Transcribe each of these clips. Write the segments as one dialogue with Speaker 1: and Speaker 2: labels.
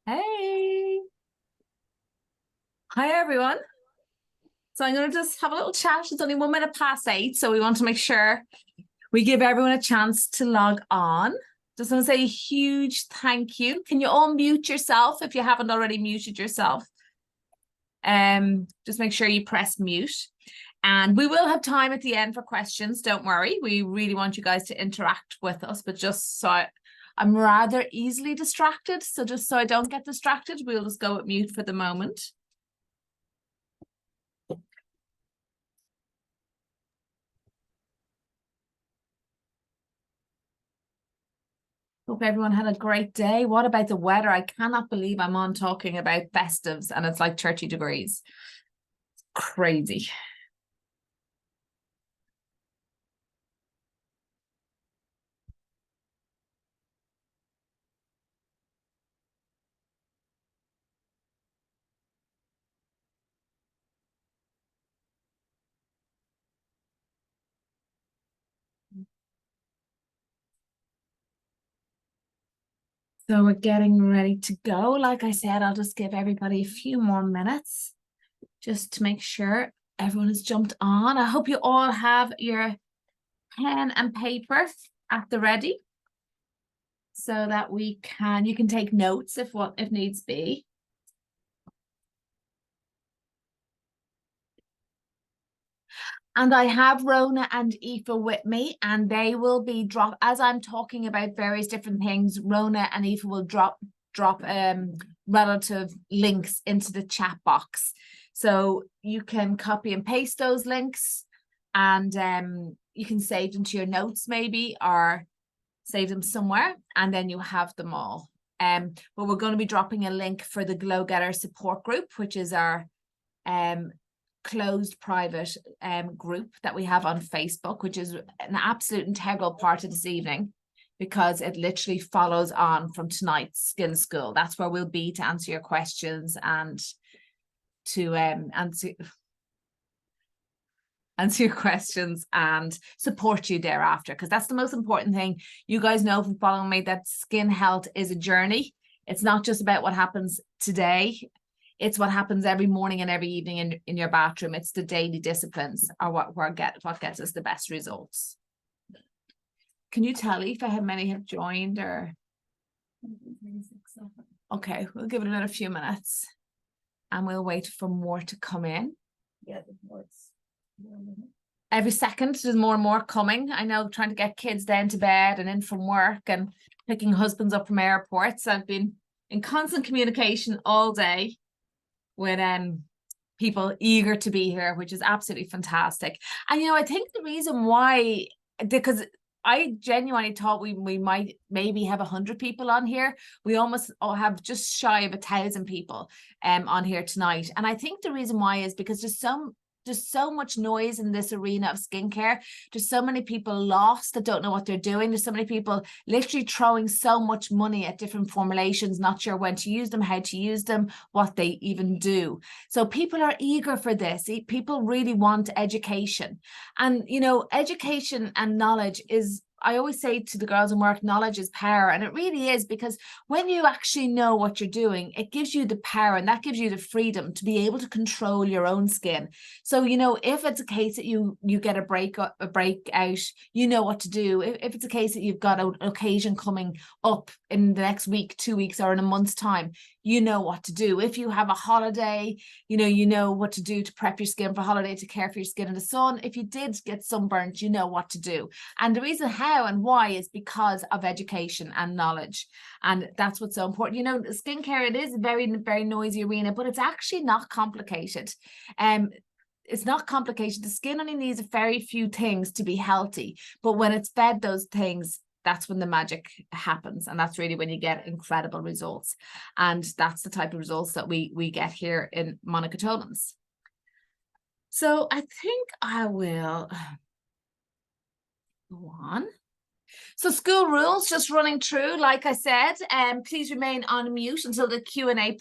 Speaker 1: Hey, hi everyone. So I'm going to just have a little chat. It's only 1 minute past 8, so we want to make sure we give everyone a chance to log on. Just want to say a huge thank you. Can you all mute yourself if you haven't already muted yourself? Just make sure you press mute. And we will have time at the end for questions. Don't worry. We really want you guys to interact with us, but just so I'm rather easily distracted. So just so I don't get distracted, we'll just go at mute for the moment. Hope everyone had a great day. What about the weather? I cannot believe I'm on talking about festives and it's like 30 degrees. Crazy. So we're getting ready to go. Like I said, I'll just give everybody a few more minutes just to make sure everyone has jumped on. I hope you all have your pen and paper at the ready so that you can take notes if needs be. And I have Rona and Aoife with me, and they will be as I'm talking about various different things. Rona and Aoife will drop relative links into the chat box, so you can copy and paste those links, and you can save them to your notes maybe, or save them somewhere, and then you have them all. But we're going to be dropping a link for the Glow Getter support group, which is our closed private group that we have on Facebook, which is an absolute integral part of this evening because it literally follows on from tonight's skin school. That's where we'll be to answer your questions and to answer your questions and support you thereafter, because that's the most important thing. You guys know from following me that skin health is a journey. It's not just about what happens today. It's what happens every morning and every evening in your bathroom. It's the daily disciplines are what gets us the best results. Can you tell if how many have joined or? Okay, we'll give it another few minutes and we'll wait for more to come in. Yeah, every second there's more and more coming. I know, trying to get kids down to bed and in from work and picking husbands up from airports. I've been in constant communication all day with people eager to be here, which is absolutely fantastic. And I think the reason why, because I genuinely thought we might maybe have 100 people on here. We almost have just shy of 1,000 people on here tonight. And I think the reason why is because there's so much noise in this arena of skincare. There's so many people lost that don't know what they're doing. There's so many people literally throwing so much money at different formulations, not sure when to use them, how to use them, what they even do. So people are eager for this. People really want education. And, education and knowledge is, I always say to the girls in work, knowledge is power. And it really is, because when you actually know what you're doing, it gives you the power, and that gives you the freedom to be able to control your own skin. So, if it's a case that you get a breakout, you know what to do. If it's a case that you've got an occasion coming up in the next week, 2 weeks, or in a month's time, you know what to do. If you have a holiday, you know what to do to prep your skin for holiday, to care for your skin in the sun. If you did get sunburnt, you know what to do. And the reason how and why is because of education and knowledge. And that's what's so important. Skincare, it is a very, very noisy arena, but it's actually not complicated. It's not complicated. The skin only needs a very few things to be healthy, but when it's fed those things, that's when the magic happens, and that's really when you get incredible results. And that's the type of results that we get here in Monica Tolan's. So I think I will go on. So school rules, just running through, like I said, please remain on mute until the Q&A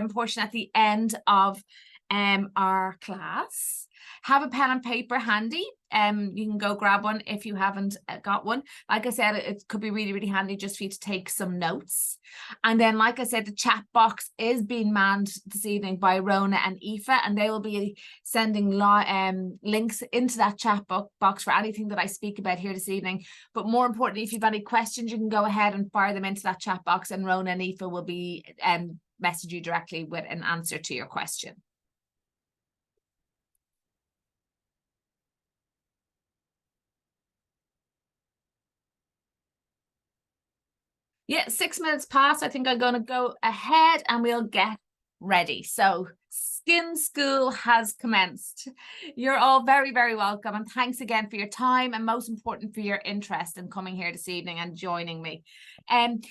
Speaker 1: portion at the end of our class. Have a pen and paper handy. You can go grab one if you haven't got one. Like I said, it could be really, really handy just for you to take some notes. And then, like I said, the chat box is being manned this evening by Rona and Aoife, and they will be sending links into that chat box for anything that I speak about here this evening. But more importantly, if you've any questions, you can go ahead and fire them into that chat box, and Rona and Aoife will be message you directly with an answer to your question. Yeah, 6 minutes past. I think I'm going to go ahead and we'll get ready. So Skin School has commenced. You're all very, very welcome. And thanks again for your time, and most important, for your interest in coming here this evening and joining me.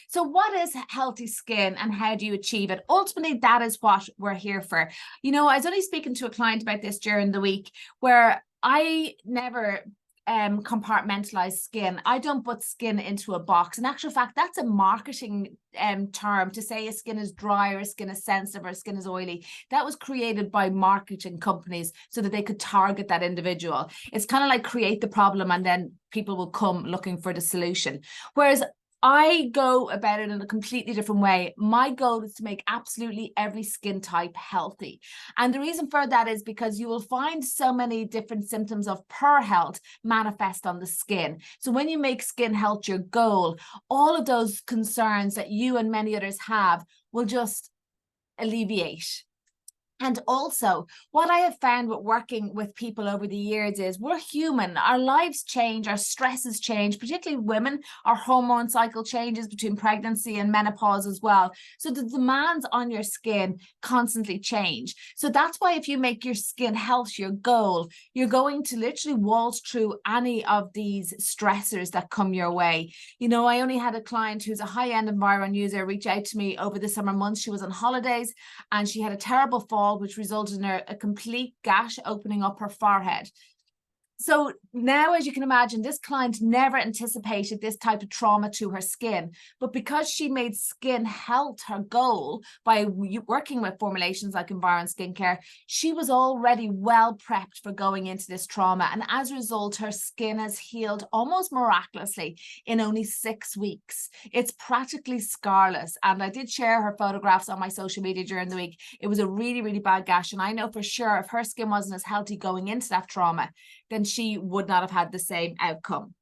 Speaker 1: So what is healthy skin and how do you achieve it? Ultimately, that is what we're here for. You know, I was only speaking to a client about this during the week, where I never compartmentalize skin. I don't put skin into a box. In actual fact, that's a marketing term to say a skin is dry, or a skin is sensitive, or a skin is oily. That was created by marketing companies so that they could target that individual. It's kind of like create the problem and then people will come looking for the solution. Whereas I go about it in a completely different way. My goal is to make absolutely every skin type healthy. And the reason for that is because you will find so many different symptoms of poor health manifest on the skin. So when you make skin health your goal, all of those concerns that you and many others have will just alleviate. And also, what I have found with working with people over the years is we're human. Our lives change, our stresses change, particularly women. Our hormone cycle changes between pregnancy and menopause as well. So the demands on your skin constantly change. So that's why if you make your skin health your goal, you're going to literally waltz through any of these stressors that come your way. You know, I only had a client who's a high-end Environ user reach out to me over the summer months. She was on holidays and she had a terrible fall, which resulted in a complete gash opening up her forehead. So now, as you can imagine, this client never anticipated this type of trauma to her skin. But because she made skin health her goal by working with formulations like Environ Skincare, she was already well prepped for going into this trauma. And as a result, her skin has healed almost miraculously in only 6 weeks. It's practically scarless. And I did share her photographs on my social media during the week. It was a really, really bad gash. And I know for sure if her skin wasn't as healthy going into that trauma, then she would not have had the same outcome.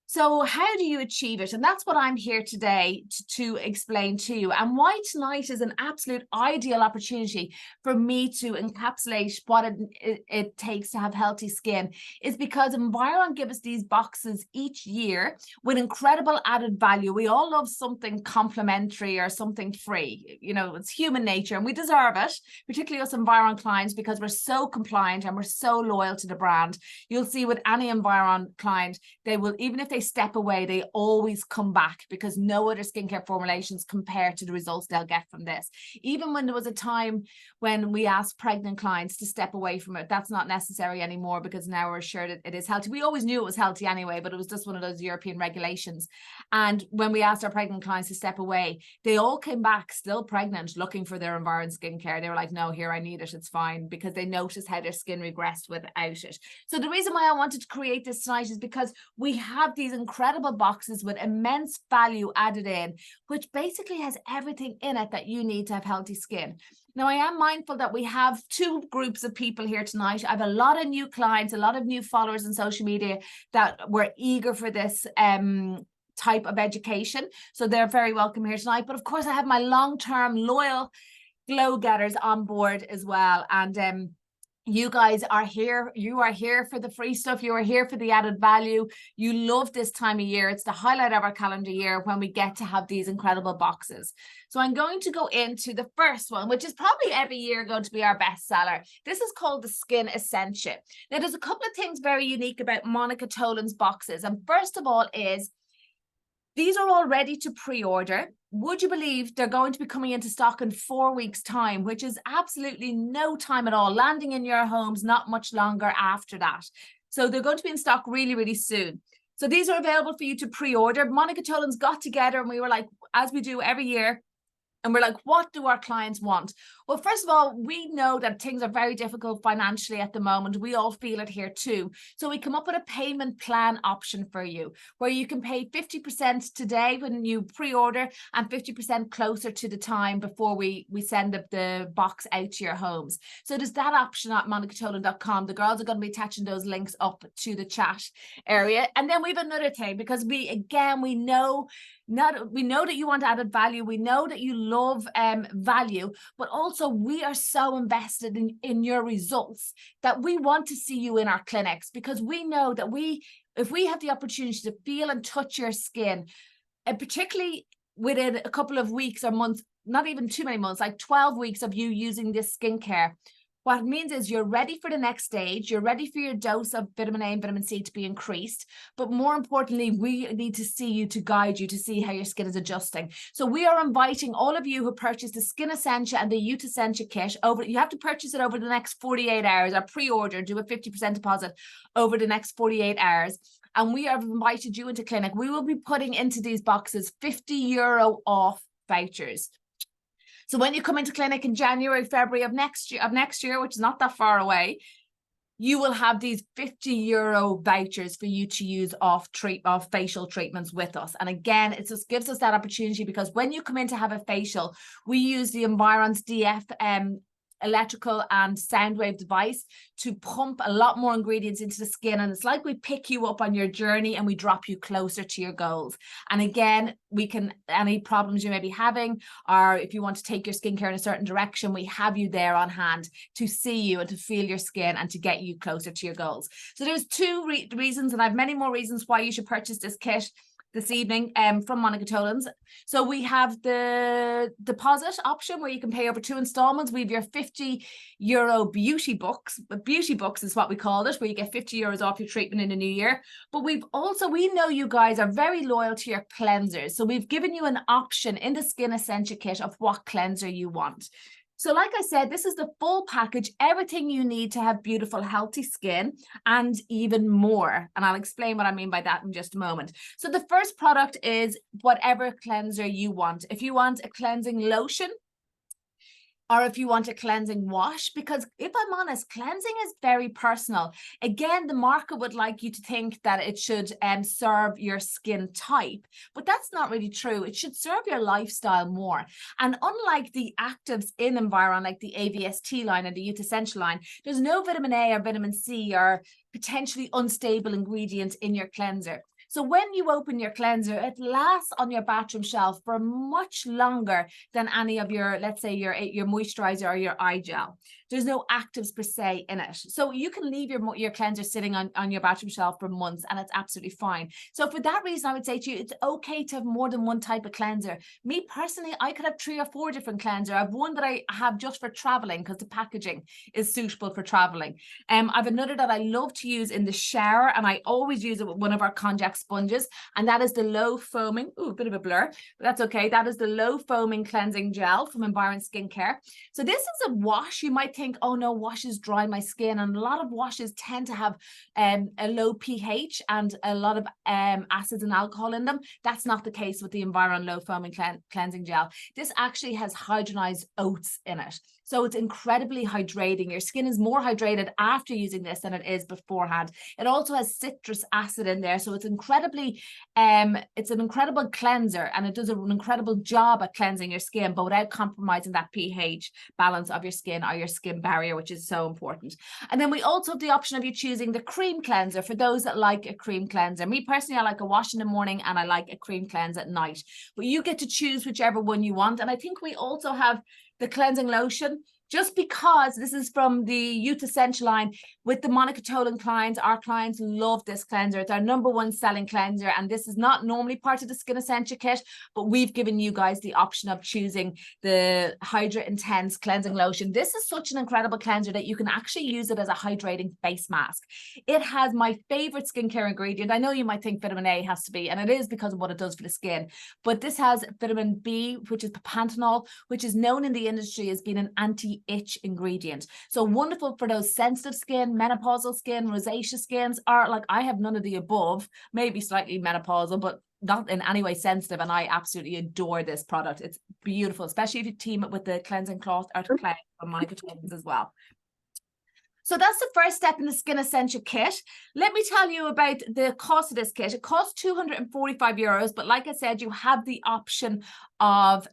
Speaker 1: So how do you achieve it? And that's what I'm here today to explain to you, and why tonight is an absolute ideal opportunity for me to encapsulate what it takes to have healthy skin, is because Environ gives us these boxes each year with incredible added value. We all love something complimentary or something free. You know, it's human nature and we deserve it, particularly us Environ clients, because we're so compliant and we're so loyal to the brand. You'll see with any Environ client, they will, even if they step away, they always come back, because no other skincare formulations compare to the results they'll get from this. Even when there was a time when we asked pregnant clients to step away from it, that's not necessary anymore, because now we're sure that it is healthy. We always knew it was healthy anyway, but it was just one of those European regulations. And when we asked our pregnant clients to step away, they all came back still pregnant, looking for their Environ Skincare. They were like, no, here, I need it, it's fine, because they noticed how their skin regressed without it. So the reason why I wanted to create this tonight is because we have these incredible boxes with immense value added in, which basically has everything in it that you need to have healthy skin. Now, I am mindful that we have two groups of people here tonight. I have a lot of new clients, a lot of new followers on social media that were eager for this type of education. So they're very welcome here tonight. But of course, I have my long-term loyal glow getters on board as well. And you guys are here. You are here for the free stuff. You are here for the added value. You love this time of year. It's the highlight of our calendar year when we get to have these incredible boxes. So I'm going to go into the first one, which is probably every year going to be our bestseller. This is called the Skin Essentia. Now, there's a couple of things very unique about Monica Tolan's boxes. And first of all is, these are all ready to pre-order. Would you believe they're going to be coming into stock in 4 weeks' time, which is absolutely no time at all, landing in your homes not much longer after that. So they're going to be in stock really, really soon. So these are available for you to pre-order. Monica Tolan's got together and we were like, as we do every year, And we're like, what do our clients want? Well, first of all, we know that things are very difficult financially at the moment. We all feel it here too. So we come up with a payment plan option for you, where you can pay 50% today when you pre-order and 50% closer to the time before we send the box out to your homes. So there's that option at monicatolan.com. The girls are going to be attaching those links up to the chat area. And then we have another thing, because we know that you want added value. We know that you love value, but also we are so invested in your results that we want to see you in our clinics, because we know that if we have the opportunity to feel and touch your skin, and particularly within a couple of weeks or months, not even too many months, like 12 weeks of you using this skincare, what it means is you're ready for the next stage. You're ready for your dose of vitamin A and vitamin C to be increased. But more importantly, we need to see you, to guide you, to see how your skin is adjusting. So we are inviting all of you who purchased the Skin Essentia and the Youth Essentia kit over. You have to purchase it over the next 48 hours, or pre-order, do a 50% deposit over the next 48 hours. And we have invited you into clinic. We will be putting into these boxes €50 off vouchers. So when you come into clinic in January, February of next year, which is not that far away, you will have these €50 vouchers for you to use off facial treatments with us. And again, it just gives us that opportunity, because when you come in to have a facial, we use the Environ's DF electrical and sound wave device to pump a lot more ingredients into the skin, and it's like we pick you up on your journey and we drop you closer to your goals. And again, we can, any problems you may be having, or if you want to take your skincare in a certain direction, we have you there on hand to see you and to feel your skin and to get you closer to your goals. So there's two reasons, and I have many more reasons why you should purchase this kit this evening from Monica Tolan's. So we have the deposit option where you can pay over 2 installments. We have your €50 beauty books. But beauty books is what we call it, where you get €50 off your treatment in the new year. But we know you guys are very loyal to your cleansers. So we've given you an option in the Skin Essentia kit of what cleanser you want. So like I said, this is the full package, everything you need to have beautiful, healthy skin, and even more. And I'll explain what I mean by that in just a moment. So the first product is whatever cleanser you want. If you want a cleansing lotion, or if you want a cleansing wash, because if I'm honest, cleansing is very personal. Again, the market would like you to think that it should serve your skin type, but that's not really true. It should serve your lifestyle more. And unlike the actives in Environ, like the AVST line and the Youth Essential line, there's no vitamin A or vitamin C or potentially unstable ingredients in your cleanser. So when you open your cleanser, it lasts on your bathroom shelf for much longer than any of your, let's say, your moisturizer or your eye gel. There's no actives per se in it. So you can leave your cleanser sitting on your bathroom shelf for months, and it's absolutely fine. So for that reason, I would say to you, it's okay to have more than one type of cleanser. Me personally, I could have 3 or 4 different cleansers. I have one that I have just for traveling, because the packaging is suitable for traveling. I've another that I love to use in the shower, and I always use it with one of our konjac sponges, and that is the low foaming, a bit of a blur, but that's okay. That is the low foaming cleansing gel from Environ Skincare. So this is a wash. You might think, oh no, washes dry my skin, and a lot of washes tend to have a low pH and a lot of acids and alcohol in them. That's not the case with the Environ low foaming cleansing gel. This actually has hydrogenized oats in it. So it's incredibly hydrating. Your skin is more hydrated after using this than it is beforehand. It also has citrus acid in there. So it's incredibly, it's an incredible cleanser, and it does an incredible job at cleansing your skin, but without compromising that pH balance of your skin or your skin barrier, which is so important. And then we also have the option of you choosing the cream cleanser for those that like a cream cleanser. Me personally, I like a wash in the morning and I like a cream cleanse at night, but you get to choose whichever one you want. And I think we also have the cleansing lotion, just because this is from the Youth Essential line. With the Monica Tolan clients, our clients love this cleanser. It's our #1 selling cleanser, and this is not normally part of the Skin Essentia kit, but we've given you guys the option of choosing the Hydra Intense cleansing lotion. This is such an incredible cleanser that you can actually use it as a hydrating face mask. It has my favorite skincare ingredient. I know you might think vitamin A has to be, and it is because of what it does for the skin, but this has vitamin B, which is papantanol, which is known in the industry as being an anti-itch ingredient. So wonderful for those sensitive skin, menopausal skin, rosacea skins, or like I have none of the above, maybe slightly menopausal, but not in any way sensitive, and I absolutely adore this product. It's beautiful, especially if you team it with the cleansing cloth out of clay from Monica Tolan's as well. So that's the first step in the Skin Essentia kit. Let me tell you about the cost of this kit. It costs €245, but like I said, you have the option of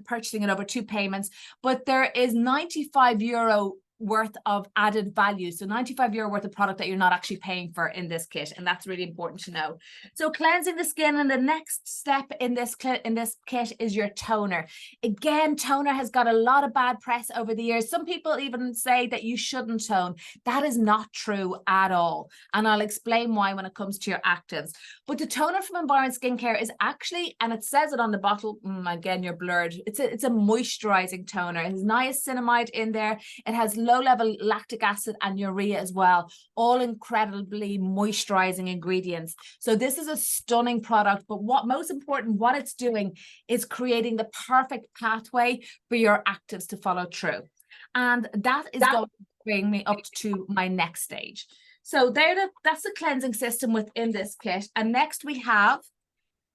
Speaker 1: purchasing it over 2 payments, but there is €95 worth of added value. So €95 worth of product that you're not actually paying for in this kit. And that's really important to know. So cleansing the skin, and the next step in this kit is your toner. Again, toner has got a lot of bad press over the years. Some people even say that you shouldn't tone. That is not true at all. And I'll explain why when it comes to your actives. But the toner from Environment Skincare is actually, and it says it on the bottle, again, you're blurred. It's a moisturizing toner. It has niacinamide in there. It has low-level lactic acid and urea as well, all incredibly moisturizing ingredients. So this is a stunning product, but most important, what it's doing is creating the perfect pathway for your actives to follow through. And that is going to bring me up to my next stage. So that's the cleansing system within this kit. And next we have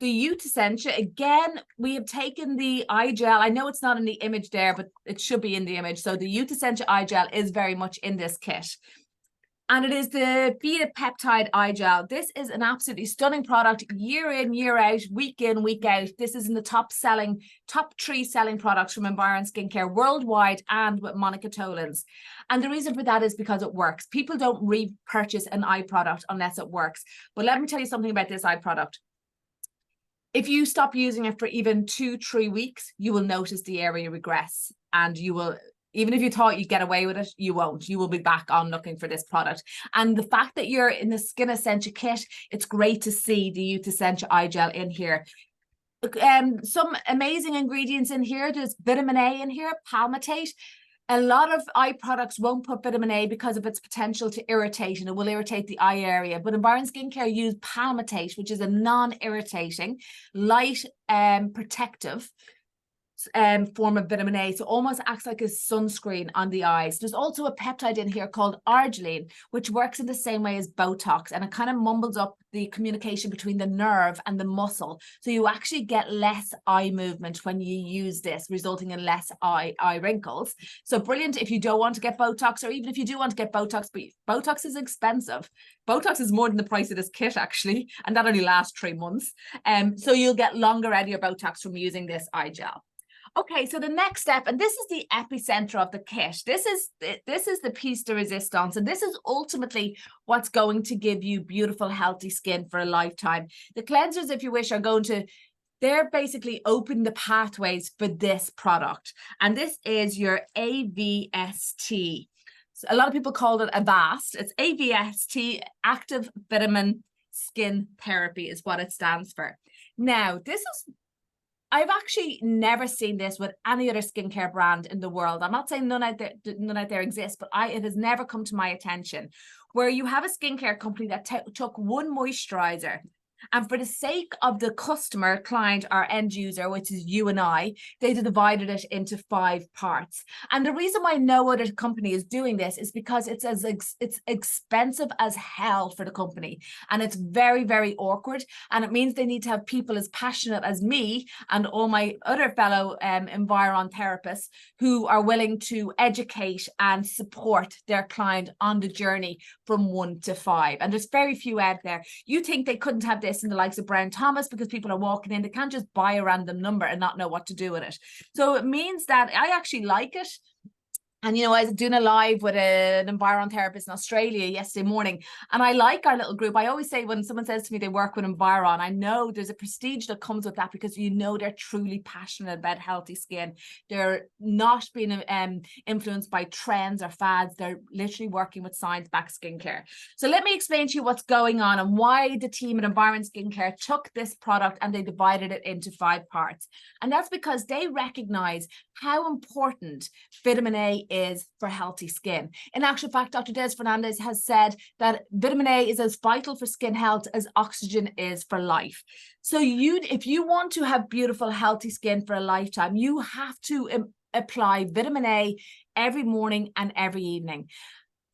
Speaker 1: the Essentia. Again, we have taken the eye gel. I know it's not in the image there, but it should be in the image. So the Essentia eye gel is very much in this kit. And it is the beta peptide eye gel. This is an absolutely stunning product, year in, year out, week in, week out. This is in the top 3 selling products from Environment Skincare worldwide and with Monica Tolan's. And the reason for that is because it works. People don't repurchase an eye product unless it works. But let me tell you something about this eye product. If you stop using it for even 2-3 weeks, you will notice the area regress, and you will, even if you thought you'd get away with it, you won't. You will be back on looking for this product. And the fact that you're in the Skin Essentia kit, it's great to see the Essentia eye gel in here. Some amazing ingredients in here. There's vitamin A in here, palmitate. A lot of eye products won't put vitamin A because of its potential to irritate, and it will irritate the eye area. But Environment Skincare use palmitate, which is a non-irritating, light, protective form of vitamin A. So almost acts like a sunscreen on the eyes. There's also a peptide in here called arginine, which works in the same way as Botox, and it kind of mumbles up the communication between the nerve and the muscle. So you actually get less eye movement when you use this, resulting in less eye wrinkles. So brilliant if you don't want to get Botox, or even if you do want to get Botox, but Botox is expensive. Botox is more than the price of this kit, actually, and that only lasts 3 months. So you'll get longer out of your Botox from using this eye gel. Okay, so the next step, and this is the epicenter of the kit. This is the piece de resistance, and this is ultimately what's going to give you beautiful, healthy skin for a lifetime. The cleansers, if you wish, they're basically open the pathways for this product, and this is your AVST. So a lot of people call it AVST. It's AVST, Active Vitamin Skin Therapy is what it stands for. Now, I've actually never seen this with any other skincare brand in the world. I'm not saying none out there exists, but it has never come to my attention, where you have a skincare company that took one moisturizer, and for the sake of the customer, client, or end user, which is you and I, they divided it into 5 parts. And the reason why no other company is doing this is because it's expensive as hell for the company, and it's very, very awkward. And it means they need to have people as passionate as me and all my other fellow Environ therapists who are willing to educate and support their client on the journey from 1 to 5. And there's very few out there. You think they couldn't have this in the likes of Brown Thomas because people are walking in, they can't just buy a random number and not know what to do with it. So it means that I actually like it. And, you know, I was doing a live with an Environ therapist in Australia yesterday morning, and I like our little group. I always say when someone says to me they work with Environ, I know there's a prestige that comes with that, because you know they're truly passionate about healthy skin. They're not being influenced by trends or fads. They're literally working with science-backed skincare. So let me explain to you what's going on and why the team at Environment Skincare took this product and they divided it into 5 parts. And that's because they recognize how important vitamin A is for healthy skin. In actual fact, Dr. Des Fernandez has said that vitamin A is as vital for skin health as oxygen is for life. So if you want to have beautiful, healthy skin for a lifetime, you have to apply vitamin A every morning and every evening.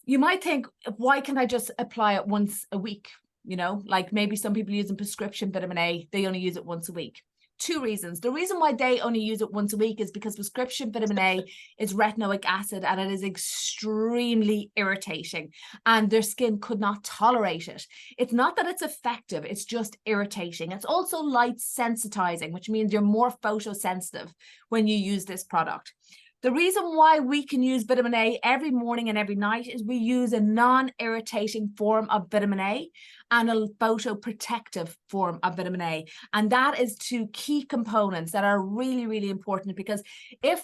Speaker 1: You might think, why can't I just apply it once a week? You know, like maybe some people using prescription vitamin A, they only use it once a week. Two reasons. The reason why they only use it once a week is because prescription vitamin A is retinoic acid, and it is extremely irritating, and their skin could not tolerate it. It's not that it's effective, it's just irritating. It's also light sensitizing, which means you're more photosensitive when you use this product. The reason why we can use vitamin A every morning and every night is we use a non-irritating form of vitamin A and a photoprotective form of vitamin A. And that is two key components that are really, really important, because if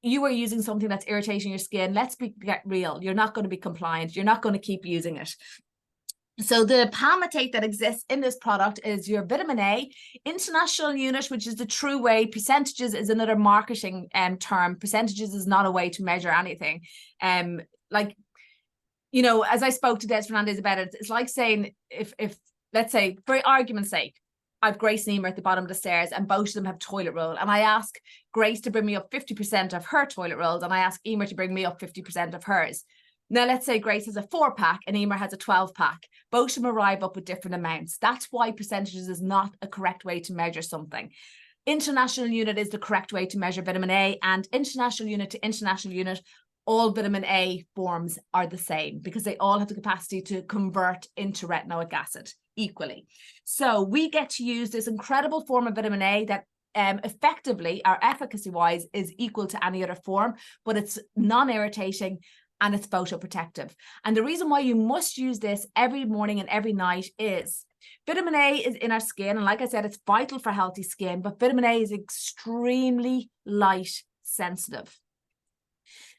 Speaker 1: you are using something that's irritating your skin, let's get real, you're not going to be compliant. You're not going to keep using it. So the palmitate that exists in this product is your vitamin A, international unit, which is the true way. Percentages is another marketing term. Percentages is not a way to measure anything. Like, you know, as I spoke to Des Fernandez about it, it's like saying if let's say, for argument's sake, I've Grace and Emer at the bottom of the stairs and both of them have toilet roll, and I ask Grace to bring me up 50% of her toilet rolls and I ask Emer to bring me up 50% of hers. Now, let's say Grace has a 4-pack and Emer has a 12-pack. Both of them arrive up with different amounts. That's why percentages is not a correct way to measure something. International unit is the correct way to measure vitamin A, and international unit to international unit, all vitamin A forms are the same because they all have the capacity to convert into retinoic acid equally. So we get to use this incredible form of vitamin A that effectively, our efficacy-wise, is equal to any other form, but it's non-irritating and it's photoprotective. And the reason why you must use this every morning and every night is vitamin A is in our skin. And like I said, it's vital for healthy skin, but vitamin A is extremely light sensitive.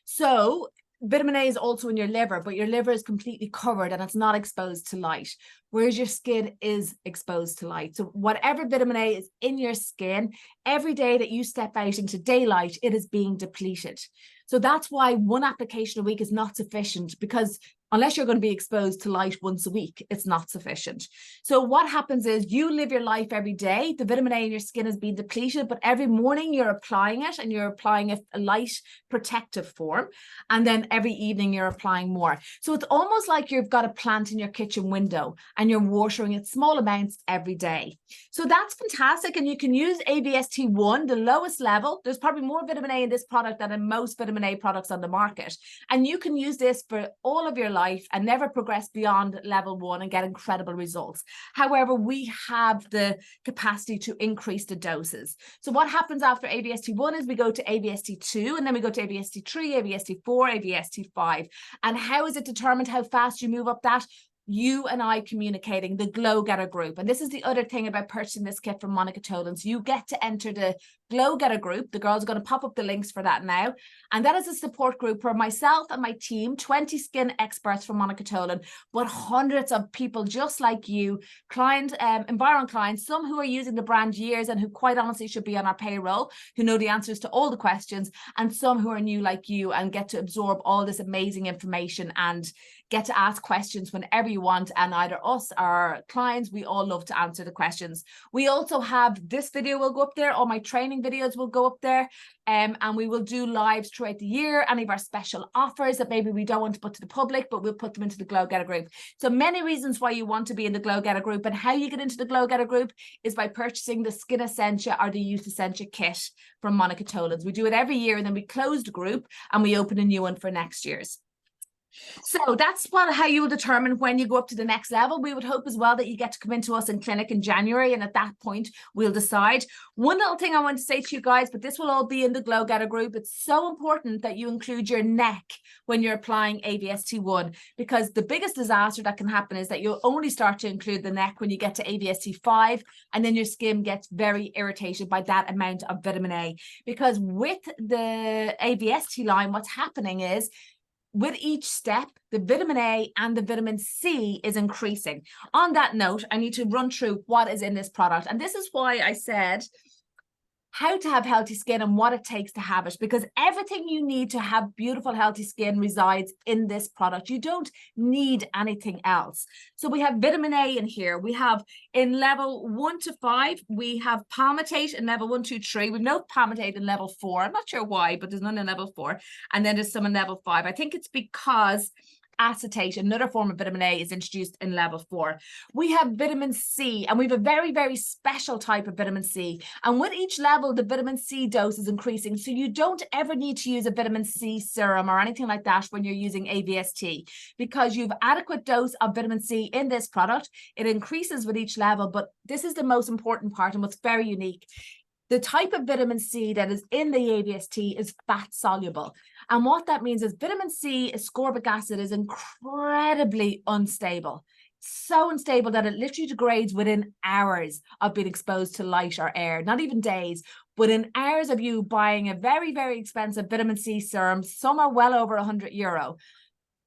Speaker 1: So vitamin A is also in your liver, but your liver is completely covered and it's not exposed to light, whereas your skin is exposed to light. So whatever vitamin A is in your skin, every day that you step out into daylight, it is being depleted. So that's why one application a week is not sufficient, because unless you're going to be exposed to light once a week, it's not sufficient. So what happens is you live your life every day. The vitamin A in your skin is being depleted, but every morning you're applying it, and you're applying a light protective form. And then every evening you're applying more. So it's almost like you've got a plant in your kitchen window and you're watering it small amounts every day. So that's fantastic. And you can use AVST1, the lowest level. There's probably more vitamin A in this product than in most vitamin A products on the market. And you can use this for all of your life and never progress beyond level 1 and get incredible results. However, we have the capacity to increase the doses. So what happens after AVST1 is we go to AVST2, and then we go to AVST3, AVST4, AVST5. And how is it determined how fast you move up that? You and I communicating, the Glow Getter group. And this is the other thing about purchasing this kit from Monica Tolan's. You get to enter the Glow Getter group. The girls are going to pop up the links for that now. And that is a support group for myself and my team, 20 skin experts from Monica Tolan, but hundreds of people just like you, environment clients, some who are using the brand years and who quite honestly should be on our payroll, who know the answers to all the questions, and some who are new like you and get to absorb all this amazing information and get to ask questions whenever you want. And either us or our clients, we all love to answer the questions. We also have this video will go up there. All my training videos will go up there. And we will do lives throughout the year. Any of our special offers that maybe we don't want to put to the public, but we'll put them into the Glow Getter group. So many reasons why you want to be in the Glow Getter group, and how you get into the Glow Getter group is by purchasing the Skin Essentia or the Youth Essentia kit from Monica Tolan's. We do it every year, and then we close the group and we open a new one for next year's. So that's how you will determine when you go up to the next level. We would hope as well that you get to come into us in clinic in January, and at that point we'll decide. One little thing I want to say to you guys, but this will all be in the Glow Getter group. It's so important that you include your neck when you're applying AVST1, because the biggest disaster that can happen is that you'll only start to include the neck when you get to AVST5, and then your skin gets very irritated by that amount of vitamin A. Because with the AVST line, what's happening is, with each step, the vitamin A and the vitamin C is increasing. On that note, I need to run through what is in this product. And this is why I said how to have healthy skin and what it takes to have it, because everything you need to have beautiful, healthy skin resides in this product. You don't need anything else. So we have vitamin A in here. We have in level 1 to 5, we have palmitate in level 1, 2, 3. We've no palmitate in level 4. I'm not sure why, but there's none in level 4. And then there's some in level 5. I think it's because acetate, another form of vitamin A, is introduced in level 4. We have vitamin C, and we have a very, very special type of vitamin C. And with each level, the vitamin C dose is increasing. So you don't ever need to use a vitamin C serum or anything like that when you're using AVST, because you've adequate dose of vitamin C in this product. It increases with each level, but this is the most important part and what's very unique. The type of vitamin C that is in the AVST is fat soluble. And what that means is vitamin C, ascorbic acid, is incredibly unstable. So unstable that it literally degrades within hours of being exposed to light or air, not even days. Within hours of you buying a very, very expensive vitamin C serum, some are well over €100.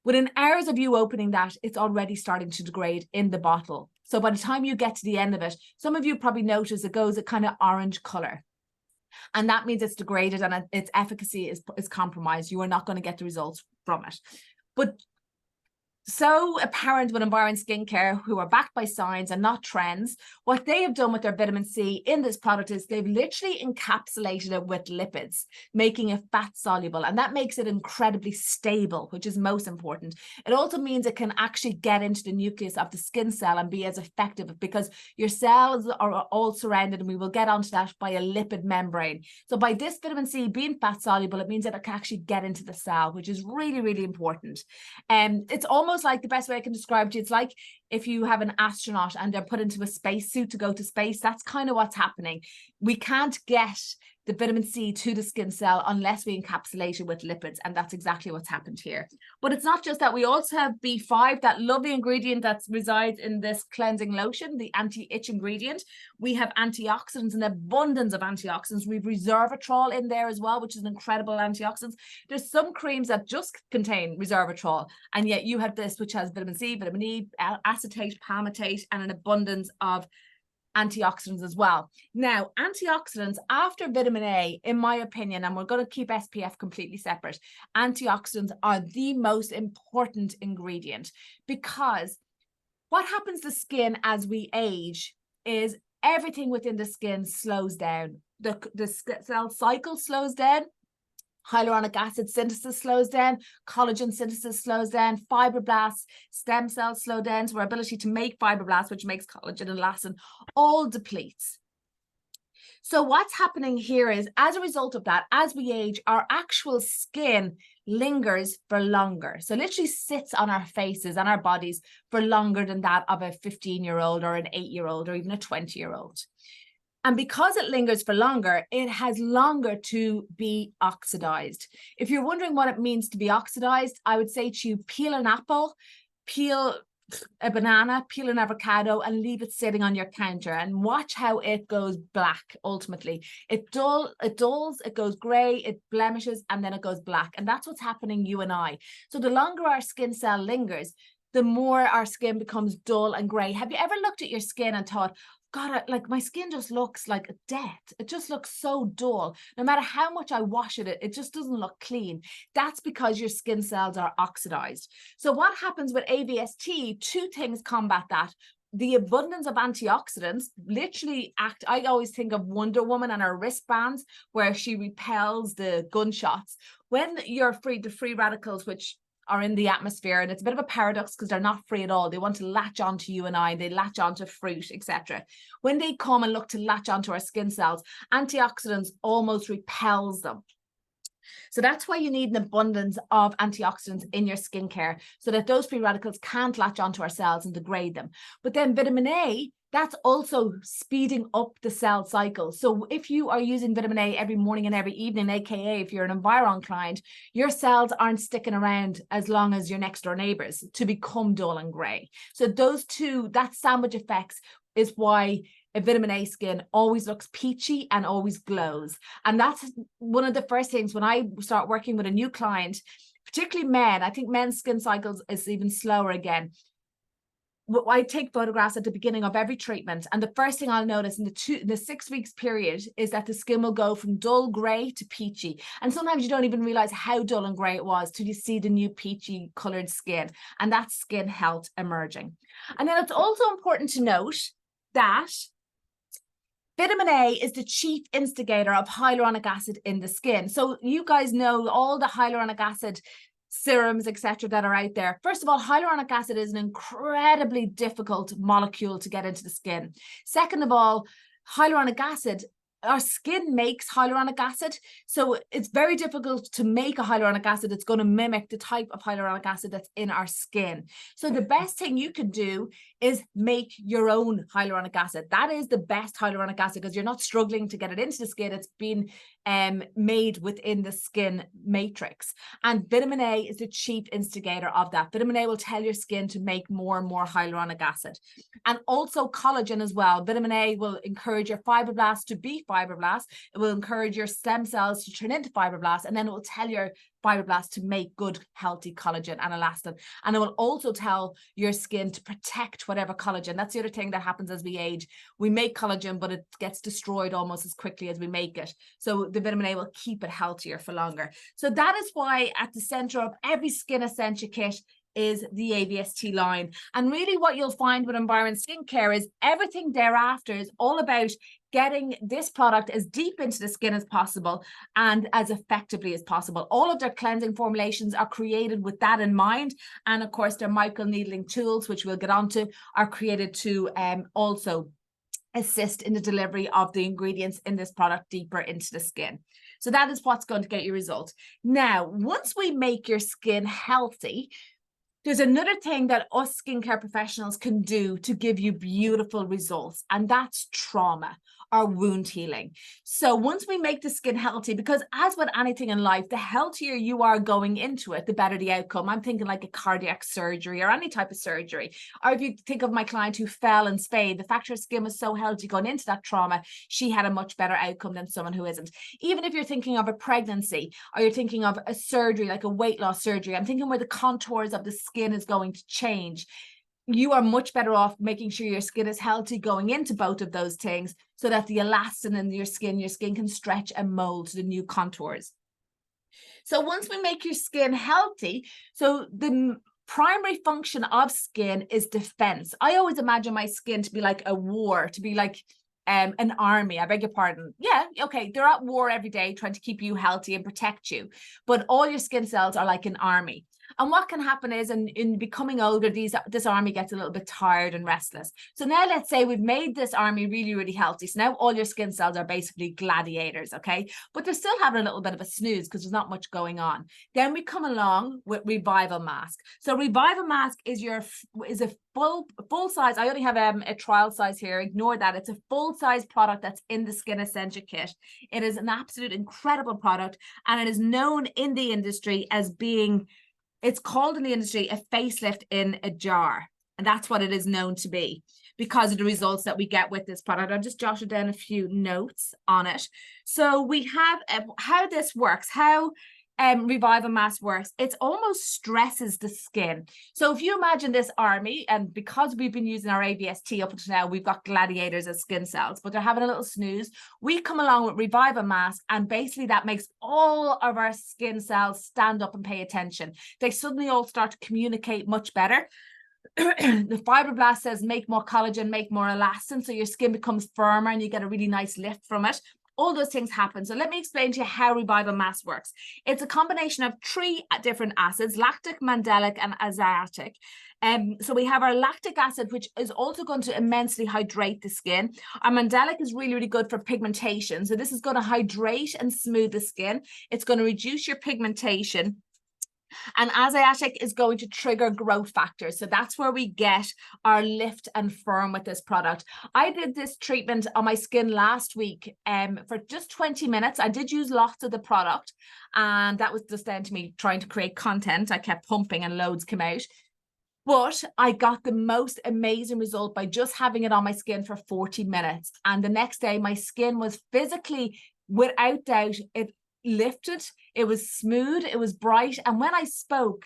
Speaker 1: Within hours of you opening that, it's already starting to degrade in the bottle. So by the time you get to the end of it, some of you probably notice it goes a kind of orange color. And that means it's degraded and its efficacy is compromised. You are not going to get the results from it. But so apparent with Environ Skincare, who are backed by science and not trends, what they have done with their vitamin C in this product is they've literally encapsulated it with lipids, making it fat soluble. And that makes it incredibly stable, which is most important. It also means it can actually get into the nucleus of the skin cell and be as effective, because your cells are all surrounded, and we will get onto that, by a lipid membrane. So by this vitamin C being fat soluble, it means that it can actually get into the cell, which is really, really important. And it's almost like, the best way I can describe it to you, it's like if you have an astronaut and they're put into a spacesuit to go to space. That's kind of what's happening. We can't get the vitamin C to the skin cell unless we encapsulate it with lipids, and that's exactly what's happened here. But it's not just that. We also have B5, that lovely ingredient that resides in this cleansing lotion, the anti-itch ingredient. We have antioxidants, an abundance of antioxidants. We've resveratrol in there as well, which is an incredible antioxidant. There's some creams that just contain resveratrol, and yet you have this, which has vitamin C, vitamin E, acetate, palmitate, and an abundance of antioxidants as well. Now, antioxidants after vitamin A, in my opinion, and we're going to keep SPF completely separate, antioxidants are the most important ingredient, because what happens to skin as we age is everything within the skin slows down. The cell cycle slows down. Hyaluronic acid synthesis slows down, collagen synthesis slows down, fibroblasts, stem cells slow down, so our ability to make fibroblasts, which makes collagen and elastin, all depletes. So what's happening here is, as a result of that, as we age, our actual skin lingers for longer. So literally sits on our faces and our bodies for longer than that of a 15-year-old or an 8-year-old or even a 20-year-old. And because it lingers for longer, it has longer to be oxidized. If you're wondering what it means to be oxidized, I would say to you, peel an apple, peel a banana, peel an avocado, and leave it sitting on your counter and watch how it goes black. Ultimately, it dulls, it goes gray, it blemishes, and then it goes black. And that's what's happening you and I. So the longer our skin cell lingers, the more our skin becomes dull and gray. Have you ever looked at your skin and thought, God, like my skin just looks like death. It just looks so dull. No matter how much I wash it, it just doesn't look clean. That's because your skin cells are oxidized. So what happens with AVST? Two things combat that. The abundance of antioxidants literally act. I always think of Wonder Woman and her wristbands, where she repels the gunshots. When you're free, the free radicals, which are in the atmosphere, and it's a bit of a paradox because they're not free at all. They want to latch onto you and I, they latch onto fruit, etc. When they come and look to latch onto our skin cells, antioxidants almost repels them. So that's why you need an abundance of antioxidants in your skincare, so that those free radicals can't latch onto our cells and degrade them. But then vitamin A, that's also speeding up the cell cycle. So if you are using vitamin A every morning and every evening, aka if you're an Environ client, your cells aren't sticking around as long as your next door neighbors to become dull and gray. So those two, that sandwich effects, is why a vitamin A skin always looks peachy and always glows. And that's one of the first things when I start working with a new client, particularly men. I think men's skin cycles is even slower again. I take photographs at the beginning of every treatment, and the first thing I'll notice in the 6 weeks period is that the skin will go from dull gray to peachy. And sometimes you don't even realize how dull and gray it was till you see the new peachy colored skin, and that's skin health emerging. And then it's also important to note that vitamin A is the chief instigator of hyaluronic acid in the skin. So you guys know all the hyaluronic acid serums, etc., that are out there. First of all, hyaluronic acid is an incredibly difficult molecule to get into the skin. Second of all, hyaluronic acid, our skin makes hyaluronic acid, so it's very difficult to make a hyaluronic acid that's going to mimic the type of hyaluronic acid that's in our skin. So the best thing you can do is make your own hyaluronic acid. That is the best hyaluronic acid, because you're not struggling to get it into the skin. It's been made within the skin matrix. And vitamin A is the chief instigator of that. Vitamin A will tell your skin to make more and more hyaluronic acid. And also collagen as well. Vitamin A will encourage your fibroblasts to be fibroblasts. It will encourage your stem cells to turn into fibroblasts, and then it will tell your fibroblasts to make good, healthy collagen and elastin. And it will also tell your skin to protect whatever collagen. That's the other thing that happens as we age. We make collagen, but it gets destroyed almost as quickly as we make it. So the vitamin A will keep it healthier for longer. So that is why at the center of every Skin Essentia kit is the AVST line. And really what you'll find with Environment Skincare is everything thereafter is all about getting this product as deep into the skin as possible and as effectively as possible. All of their cleansing formulations are created with that in mind. And of course, their microneedling tools, which we'll get onto, are created to also assist in the delivery of the ingredients in this product deeper into the skin. So that is what's going to get you results. Now, once we make your skin healthy, there's another thing that us skincare professionals can do to give you beautiful results, and that's trauma or wound healing. So once we make the skin healthy, because as with anything in life, the healthier you are going into it, the better the outcome. I'm thinking like a cardiac surgery or any type of surgery. Or if you think of my client who fell in Spain, the fact her skin was so healthy going into that trauma, she had a much better outcome than someone who isn't. Even if you're thinking of a pregnancy or you're thinking of a surgery, like a weight loss surgery, I'm thinking where the contours of the skin is going to change. You are much better off making sure your skin is healthy going into both of those things, so that the elastin in your skin can stretch and mold to the new contours. So once we make your skin healthy, so the primary function of skin is defense. I always imagine my skin to be like a war, to be like an army. I beg your pardon. Yeah, okay, they're at war every day trying to keep you healthy and protect you, but all your skin cells are like an army. And what can happen is in becoming older, this army gets a little bit tired and restless. So now let's say we've made this army really, really healthy. So now all your skin cells are basically gladiators, okay? But they're still having a little bit of a snooze because there's not much going on. Then we come along with Revival Mask. So Revival Mask is a full size. I only have a trial size here. Ignore that. It's a full size product that's in the Skin Essentia kit. It is an absolute incredible product, and it is known in the industry as being, it's called in the industry a facelift in a jar. And that's what it is known to be because of the results that we get with this product. I've just jotted down a few notes on it. So we have how this works, how Revival Mask works. It almost stresses the skin. So if you imagine this army, and because we've been using our AVST up until now, we've got gladiators as skin cells, but they're having a little snooze. We come along with Revival Mask, and basically that makes all of our skin cells stand up and pay attention. They suddenly all start to communicate much better. The fibroblast says make more collagen, make more elastin, so your skin becomes firmer and you get a really nice lift from it. All those things happen. So let me explain to you how Revival Mask works. It's a combination of 3 different acids: lactic, mandelic, and azatic. So we have our lactic acid, which is also going to immensely hydrate the skin. Our mandelic is really, really good for pigmentation. So this is going to hydrate and smooth the skin. It's going to reduce your pigmentation. And azatic is going to trigger growth factors. So that's where we get our lift and firm with this product. I did this treatment on my skin last week for just 20 minutes. I did use lots of the product, and that was just down to me trying to create content. I kept pumping and loads came out. But I got the most amazing result by just having it on my skin for 40 minutes. And the next day, my skin was physically, without doubt, it lifted, it was smooth, it was bright, and when I spoke,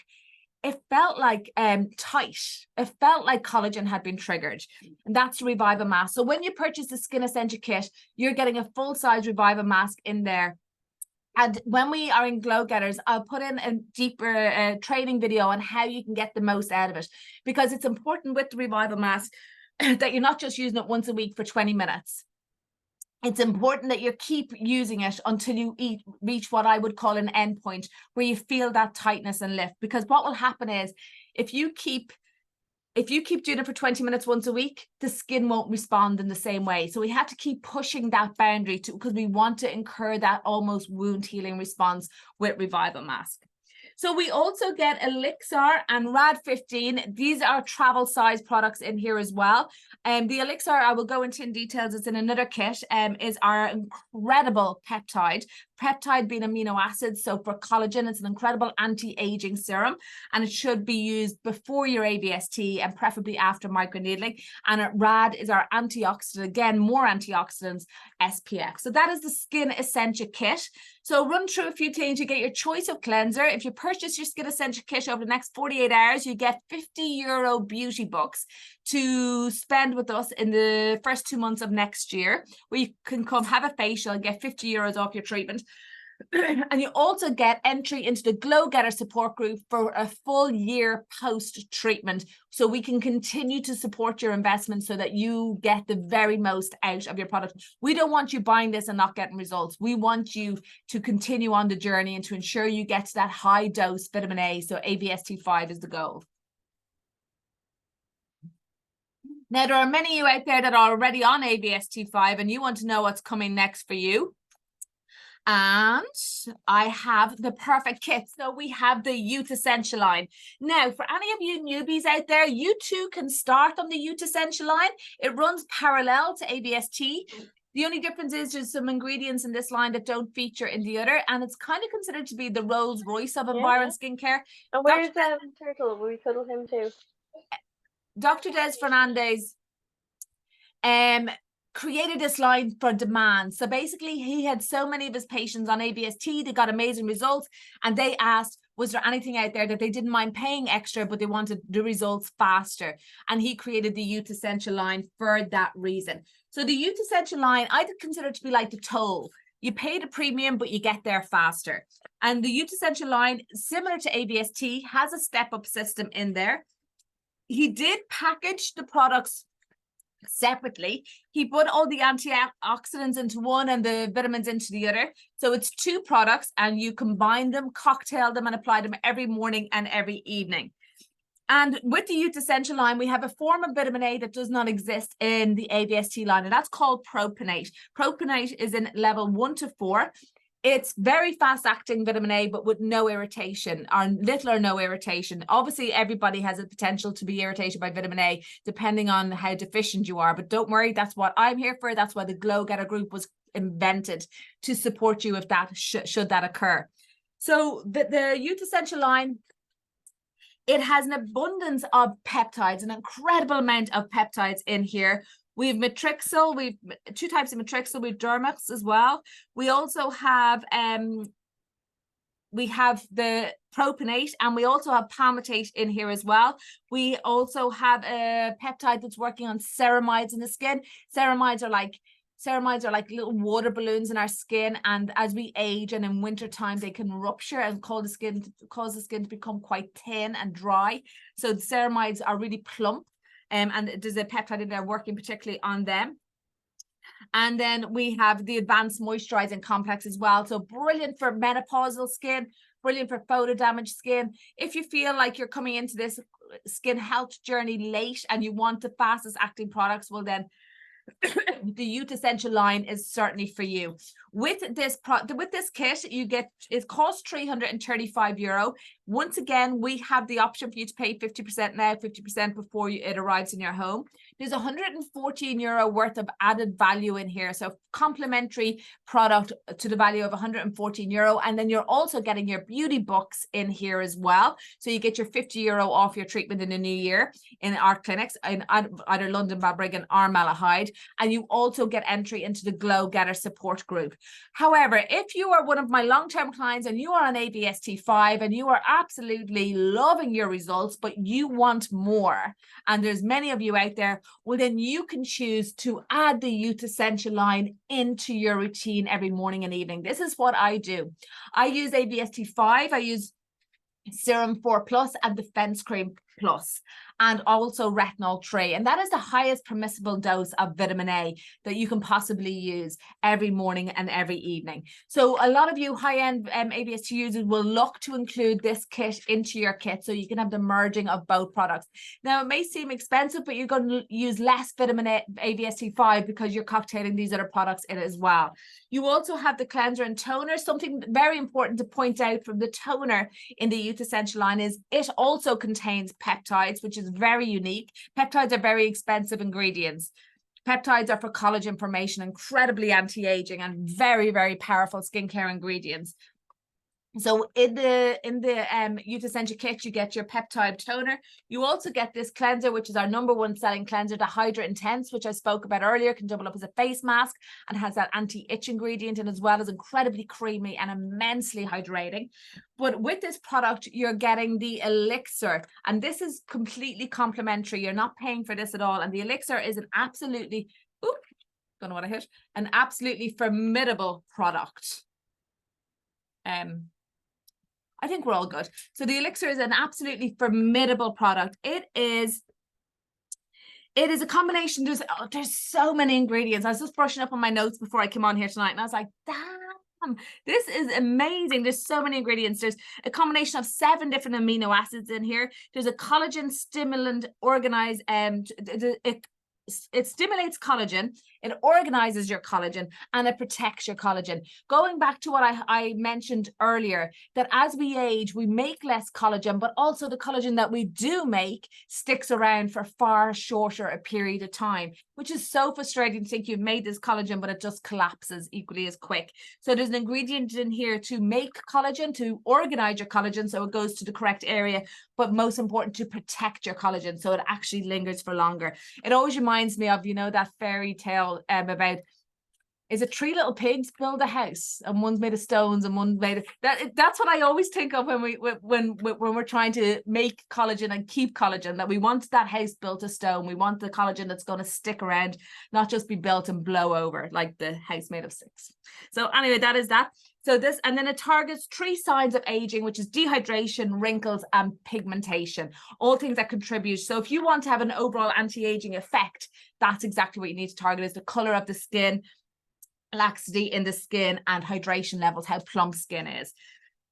Speaker 1: it felt like tight. It felt like collagen had been triggered, and that's Revival Mask. So when you purchase the Skin Essentia kit, you're getting a full-size Revival Mask in there. And when we are in Glow Getters, I'll put in a deeper training video on how you can get the most out of it, because it's important with the Revival Mask that you're not just using it once a week for 20 minutes. it's important that you keep using it until you reach what I would call an end point, where you feel that tightness and lift. Because what will happen is, if you keep doing it for 20 minutes once a week, the skin won't respond in the same way. So we have to keep pushing that boundary because we want to incur that almost wound healing response with Revival Mask. So we also get Elixir and Rad 15. These are travel size products in here as well. The Elixir, I will go into in details, it's in another kit, is our incredible peptide. Peptide being amino acids, so for collagen, it's an incredible anti-aging serum, and it should be used before your AVST and preferably after microneedling. And Rad is our antioxidant, again, more antioxidants, SPF. So that is the Skin Essentia kit. So run through a few things. You get your choice of cleanser. If you purchase your Skin Essentia kit over the next 48 hours, you get €50 beauty bucks to spend with us in the first 2 months of next year, where you can come have a facial and get €50 off your treatment. And you also get entry into the Glow Getter support group for a full year post-treatment, so we can continue to support your investment so that you get the very most out of your product. We don't want you buying this and not getting results. We want you to continue on the journey and to ensure you get to that high dose vitamin A. So AVST5 is the goal. Now, there are many of you out there that are already on AVST5 and you want to know what's coming next for you. And I have the perfect kit. So we have the Youth Essential line. Now, for any of you newbies out there, you too can start on the Youth Essential line. It runs parallel to AVST. The only difference is there's some ingredients in this line that don't feature in the other, and it's kind of considered to be the Rolls Royce of environment skincare.
Speaker 2: And where's Turtle? Will we cuddle him too?
Speaker 1: Dr. Des Fernandez created this line for demand. So basically, he had so many of his patients on AVST, they got amazing results, and they asked, was there anything out there that they didn't mind paying extra, but they wanted the results faster? And he created the Youth Essential line for that reason. So the Youth Essential line, I consider it to be like the toll. You pay the premium, but you get there faster. And the Youth Essential line, similar to AVST, has a step-up system in there. He did package the products separately. He put all the antioxidants into one and the vitamins into the other. So it's 2 products, and you combine them, cocktail them, and apply them every morning and every evening. And with the Youth Essential line, we have a form of vitamin A that does not exist in the AVST line, and that's called propionate. Propionate is in level 1 to 4. It's very fast-acting vitamin A, but with no irritation, or little or no irritation. Obviously, everybody has a potential to be irritated by vitamin A, depending on how deficient you are. But don't worry, that's what I'm here for. That's why the Glow Getter group was invented, to support you if that should that occur. So the Youth Essential line, it has an abundance of peptides, an incredible amount of peptides in here. We have Matrixyl, we've 2 types of Matrixyl, we've Dermix as well. We also have the propionate, and we also have palmitate in here as well. We also have a peptide that's working on ceramides in the skin. Ceramides are like little water balloons in our skin, and as we age and in winter time, they can rupture and cause the skin to become quite thin and dry. So the ceramides are really plump. And there's a peptide in there working particularly on them. And then we have the advanced moisturizing complex as well. So brilliant for menopausal skin, brilliant for photo damaged skin. If you feel like you're coming into this skin health journey late and you want the fastest acting products, well then the Youth Essential line is certainly for you. With this kit, you get, it costs €335. Once again, we have the option for you to pay 50% now, 50% before it arrives in your home. There's €114 worth of added value in here. So complimentary product to the value of €114. And then you're also getting your beauty books in here as well. So you get your €50 off your treatment in the new year in our clinics in either London, Balbriggan or Malahide. And you also get entry into the Glow Getter support group. However, if you are one of my long-term clients and you are on AVST5 and you are absolutely loving your results, but you want more, and there's many of you out there, well, then you can choose to add the Youth Essential line into your routine every morning and evening. This is what I do. I use AVST5, I use Serum 4 Plus and Defense Cream. plus, and also retinol 3. And that is the highest permissible dose of vitamin A that you can possibly use every morning and every evening. So a lot of you high-end AVST users will look to include this kit into your kit so you can have the merging of both products. Now, it may seem expensive, but you're going to use less vitamin A, AVST 5 because you're cocktailing these other products in it as well. You also have the cleanser and toner. Something very important to point out from the toner in the Youth Essential line is it also contains peptides, which is very unique. Peptides are very expensive ingredients. Peptides are for collagen formation, incredibly anti-aging and very, very powerful skincare ingredients. So in the Youth Essential kit, you get your peptide toner. You also get this cleanser, which is our #1 selling cleanser, the Hydra Intense, which I spoke about earlier, can double up as a face mask and has that anti-itch ingredient in, as well as incredibly creamy and immensely hydrating. But with this product, you're getting the elixir, and this is completely complimentary. You're not paying for this at all. And the elixir is an absolutely, don't know what I hit, an absolutely formidable product. I think we're all good. So the elixir is an absolutely formidable product. It is a combination. There's so many ingredients. I was just brushing up on my notes before I came on here tonight, and I was like, damn, this is amazing. There's so many ingredients. There's a combination of 7 different amino acids in here. There's a collagen stimulant organized, it stimulates collagen, it organizes your collagen, and it protects your collagen. Going back to what I mentioned earlier, that as we age, we make less collagen, but also the collagen that we do make sticks around for far shorter a period of time, which is so frustrating to think you've made this collagen, but it just collapses equally as quick. So there's an ingredient in here to make collagen, to organize your collagen so it goes to the correct area, but most important, to protect your collagen so it actually lingers for longer. It always reminds me of, you know, that fairy tale about, is it 3 little pigs build a house and one's made of stones and one's made of that's what I always think of when we're trying to make collagen and keep collagen, that we want that house built of stone. We want the collagen that's going to stick around, not just be built and blow over like the house made of sticks. So anyway, that is that. So this, and then it targets 3 signs of aging, which is dehydration, wrinkles, and pigmentation, all things that contribute. So if you want to have an overall anti-aging effect, that's exactly what you need to target, is the color of the skin, laxity in the skin, and hydration levels, how plump skin is.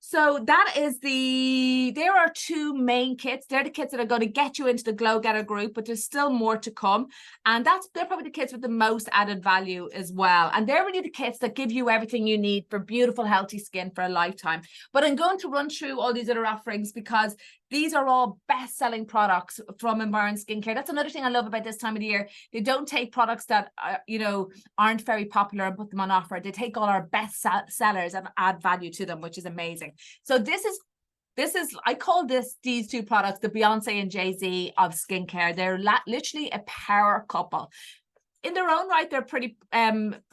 Speaker 1: So that is there are 2 main kits. They're the kits that are going to get you into the Glow Getter group, but there's still more to come. And they're probably the kits with the most added value as well. And they're really the kits that give you everything you need for beautiful, healthy skin for a lifetime. But I'm going to run through all these other offerings because these are all best-selling products from Environ Skincare. That's another thing I love about this time of the year. They don't take products that aren't very popular and put them on offer. They take all our best sellers and add value to them, which is amazing. So this is I call these 2 products the Beyonce and Jay-Z of skincare. They're literally a power couple. In their own right, they're pretty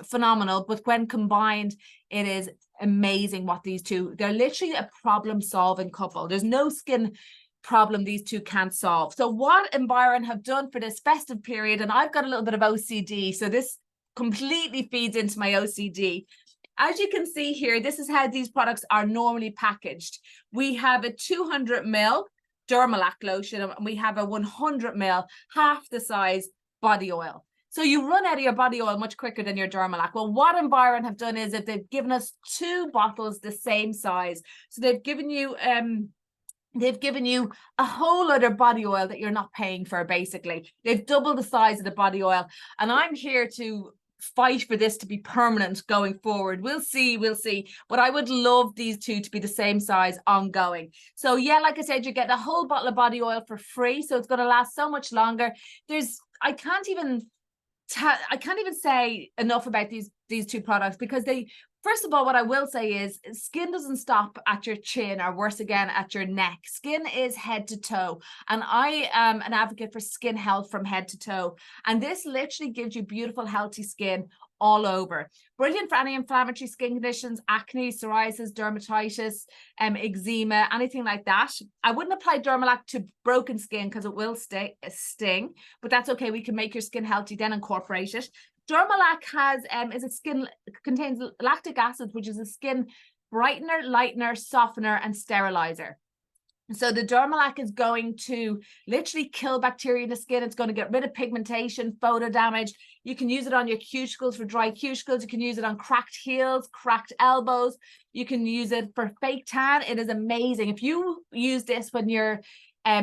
Speaker 1: phenomenal, but when combined, it is amazing what these 2, they're literally a problem-solving couple. There's no skin problem these 2 can't solve. So what Environ have done for this festive period, and I've got a little bit of OCD, so this completely feeds into my OCD. As you can see here, this is how these products are normally packaged. We have a 200 ml Dermalac lotion, and we have a 100 ml, half the size, body oil. So you run out of your body oil much quicker than your Dermalac. Well, what Environ have done is that they've given us 2 bottles the same size. So they've given you a whole other body oil that you're not paying for, basically. They've doubled the size of the body oil. And I'm here to fight for this to be permanent going forward. We'll see. But I would love these 2 to be the same size ongoing. So yeah, like I said, you get a whole bottle of body oil for free. So it's going to last so much longer. I can't even say enough about these 2 products, because first of all, what I will say is skin doesn't stop at your chin, or worse again, at your neck. Skin is head to toe. And I am an advocate for skin health from head to toe. And this literally gives you beautiful, healthy skin all over. Brilliant for any inflammatory skin conditions, acne, psoriasis, dermatitis, eczema, anything like that. I wouldn't apply Dermalac to broken skin because it will sting, but that's okay. We can make your skin healthy, then incorporate it. Dermalac contains lactic acid, which is a skin brightener, lightener, softener, and sterilizer. So the Dermalac is going to literally kill bacteria in the skin. It's going to get rid of pigmentation, photo damage. You can use it on your cuticles for dry cuticles. You can use it on cracked heels, cracked elbows. You can use it for fake tan. It is amazing. If you use this when you're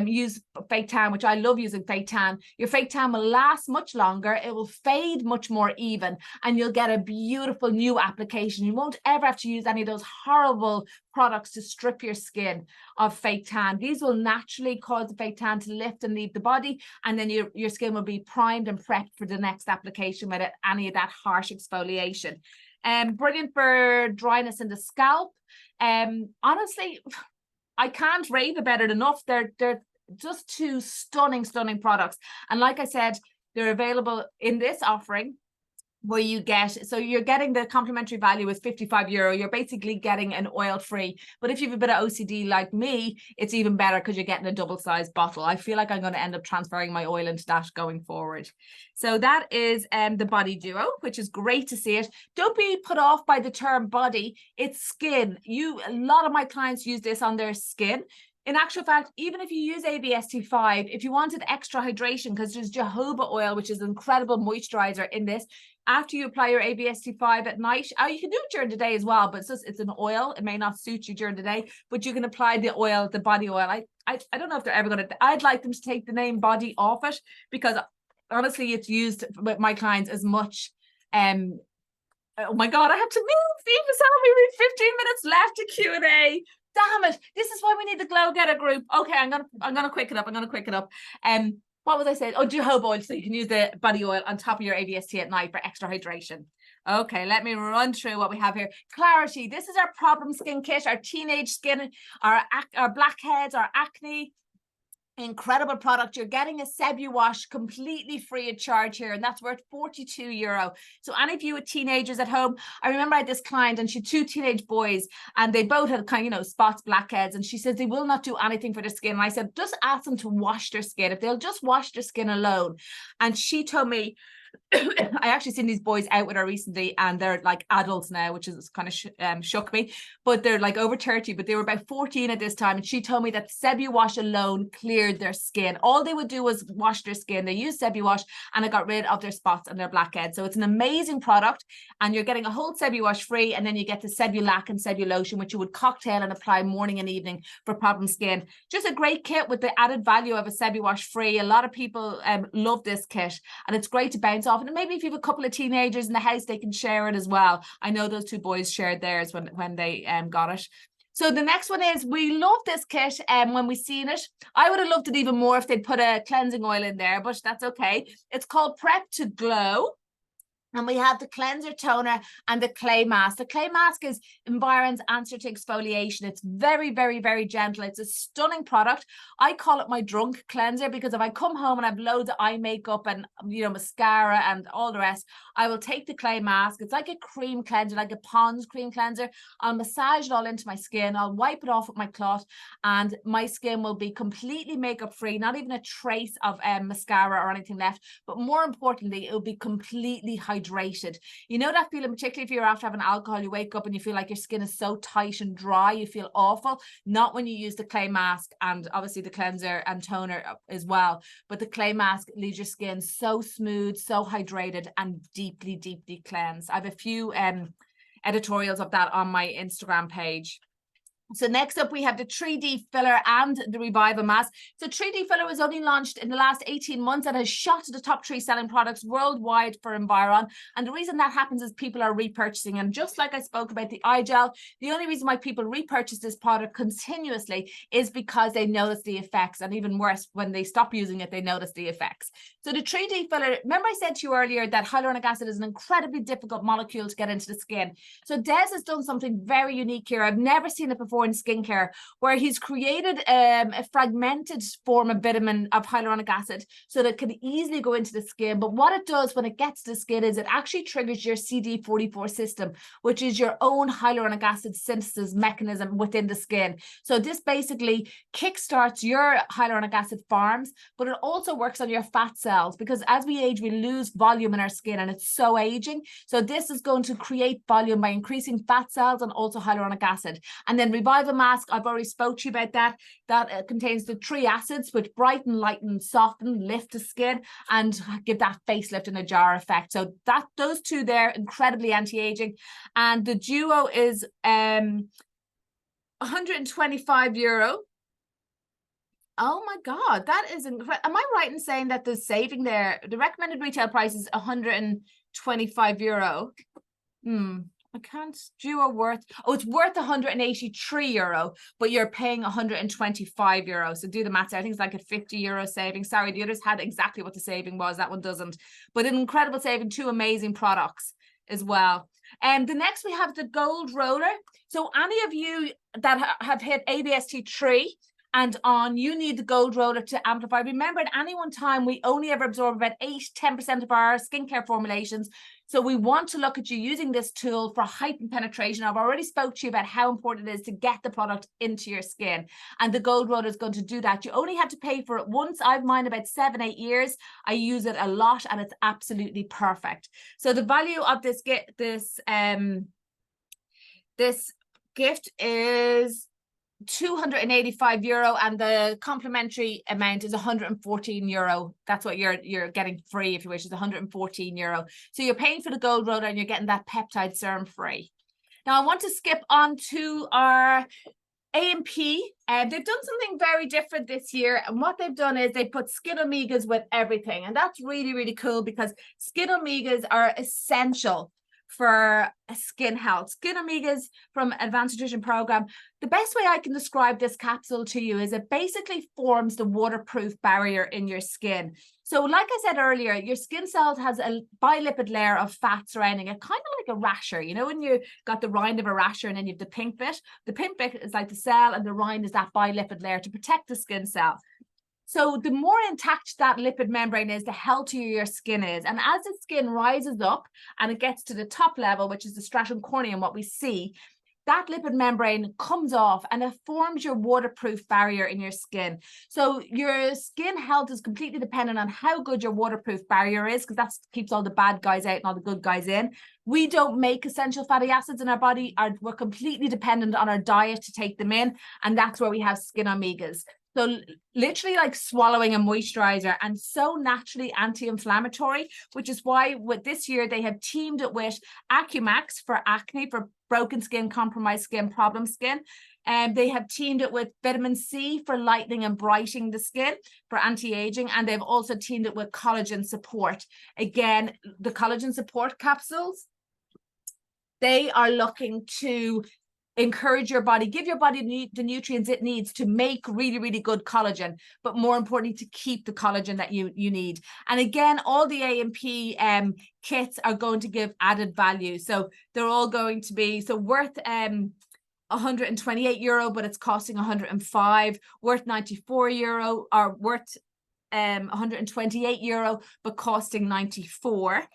Speaker 1: use fake tan, which I love using fake tan, your fake tan will last much longer. It will fade much more even, and you'll get a beautiful new application. You won't ever have to use any of those horrible products to strip your skin of fake tan. These will naturally cause the fake tan to lift and leave the body, and then your skin will be primed and prepped for the next application without any of that harsh exfoliation. Brilliant for dryness in the scalp. Honestly, I can't rave about it enough. They're just two stunning products. And like I said, they're available in this offering where you get, so you're getting the complimentary value is €55. You're basically getting an oil free. But if you have a bit of OCD like me, it's even better because you're getting a double sized bottle. I feel like I'm going to end up transferring my oil into that going forward. So that is the Body Duo, which is great to see it. Don't be put off by the term body. It's skin. A lot of my clients use this on their skin. In actual fact, even if you use AVST 5, if you wanted extra hydration, because there's jojoba oil, which is an incredible moisturizer in this, after you apply your AVST 5 at night, you can do it during the day as well, but it's an oil. It may not suit you during the day, but you can apply the oil, the body oil. I don't know if they're ever going to, I'd like them to take the name body off it, because honestly, it's used with my clients as much. Oh my God, I have to move. Steve is telling me we have 15 minutes left to Q&A. Damn it. This is why we need the Glow Getter group. Okay, I'm gonna quick it up. What was I saying? Oh, jojoba oil. So you can use the body oil on top of your AVST at night for extra hydration. Okay, let me run through what we have here. Clarity. This is our problem skin kit, our teenage skin, our blackheads, our acne. Incredible product. You're getting a Sebu wash completely free of charge here, and that's worth €42. So any of you with teenagers at home, I remember I had this client and she had 2 teenage boys, and they both had kind of, spots, blackheads, and she says they will not do anything for their skin. And I said, just ask them to wash their skin, if they'll just wash their skin alone. And she told me, I actually seen these boys out with her recently, and they're like adults now, which is kind of shook me, but they're like over 30, but they were about 14 at this time. And she told me that Sebu wash alone cleared their skin. All they would do was wash their skin. They used Sebu wash and it got rid of their spots and their blackheads. So it's an amazing product, and you're getting a whole Sebu wash free, and then you get the Sebulac and Sebu lotion, which you would cocktail and apply morning and evening for problem skin. Just a great kit with the added value of a Sebu wash free. A lot of people love this kit, and it's great to bounce off. And maybe if you have a couple of teenagers in the house, they can share it as well. I know those 2 boys shared theirs when they got it. So the next one is, we love this kit when we seen it. I would have loved it even more if they'd put a cleansing oil in there, but that's okay. It's called Prep to Glow. And we have the cleanser, toner, and the clay mask. The clay mask is Environ's answer to exfoliation. It's very, very, very gentle. It's a stunning product. I call it my drunk cleanser, because if I come home and I've loads of eye makeup and mascara and all the rest, I will take the clay mask. It's like a cream cleanser, like a Pond's cream cleanser. I'll massage it all into my skin. I'll wipe it off with my cloth, and my skin will be completely makeup free. Not even a trace of mascara or anything left. But more importantly, it will be completely hydrated. You know that feeling, particularly if you're after having alcohol, you wake up and you feel like your skin is so tight and dry, you feel awful. Not when you use the clay mask, and obviously the cleanser and toner as well, but the clay mask leaves your skin so smooth, so hydrated, and deeply cleansed. I have a few editorials of that on my Instagram page. So next up, we have the 3D filler and the Revival mask. So 3D filler was only launched in the last 18 months and has shot to the top 3 selling products worldwide for Environ. And the reason that happens is people are repurchasing. And just like I spoke about the eye gel, the only reason why people repurchase this product continuously is because they notice the effects. And even worse, when they stop using it, they notice the effects. So the 3D filler, remember I said to you earlier that hyaluronic acid is an incredibly difficult molecule to get into the skin. So Des has done something very unique here. I've never seen it before in skincare, where he's created a fragmented form of vitamin of hyaluronic acid so that it can easily go into the skin. But what it does when it gets to the skin is it actually triggers your CD44 system, which is your own hyaluronic acid synthesis mechanism within the skin. So this basically kickstarts your hyaluronic acid farms, but it also works on your fat cells, because as we age, we lose volume in our skin, and it's so aging. So this is going to create volume by increasing fat cells and also hyaluronic acid. And then Revival Mask, I've already spoke to you about that. That contains the 3 acids, which brighten, lighten, soften, lift the skin, and give that facelift and a jar effect. So those 2 there, incredibly anti-aging. And the duo is €125. Oh my God, that is incredible. Am I right in saying that the saving there, the recommended retail price is €125? I can't. Duo worth, it's worth €183, but you're paying €125. So do the maths. I think it's like a €50 saving. Sorry, the others had exactly what the saving was. That one doesn't, but an incredible saving. 2 amazing products as well. And the next we have the gold roller. So any of you that have hit AVST 3 and on, you need the gold roller to amplify. Remember, at any one time, we only ever absorb about 8-10% of our skincare formulations. So we want to look at you using this tool for heightened penetration. I've already spoke to you about how important it is to get the product into your skin. And the gold roller is going to do that. You only have to pay for it once. I've mine about 7-8 years. I use it a lot and it's absolutely perfect. So the value of this gift is €285, and the complimentary amount is €114. That's what you're getting free, if you wish, is €114. So you're paying for the gold roller and you're getting that peptide serum free. Now I want to skip on to our A&P. They've done something very different this year, and what they've done is they put skin omegas with everything, and that's really, really cool, because skin omegas are essential for skin health. Skin omegas from Advanced Nutrition Program. The best way I can describe this capsule to you is it basically forms the waterproof barrier in your skin. So like I said earlier, your skin cells has a bilipid layer of fat surrounding it, kind of like a rasher. You know, when you got the rind of a rasher and then you have the pink bit is like the cell, and the rind is that bilipid layer to protect the skin cell. So the more intact that lipid membrane is, the healthier your skin is. And as the skin rises up and it gets to the top level, which is the stratum corneum, what we see, that lipid membrane comes off and it forms your waterproof barrier in your skin. So your skin health is completely dependent on how good your waterproof barrier is, because that keeps all the bad guys out and all the good guys in. We don't make essential fatty acids in our body. We're completely dependent on our diet to take them in. And that's where we have skin omegas. So literally like swallowing a moisturizer, and so naturally anti-inflammatory, which is why with this year they have teamed it with Acumax for acne, for broken skin, compromised skin, problem skin. And they have teamed it with vitamin C for lightening and brightening the skin, for anti-aging. And they've also teamed it with collagen support. Again, the collagen support capsules, they are looking to encourage your body, give your body the nutrients it needs to make really, really good collagen, but more importantly, to keep the collagen that you need. And again, all the A&P kits are going to give added value. So they're all going to be worth €128, but it's costing €105, worth €94, or worth €128, but costing €94.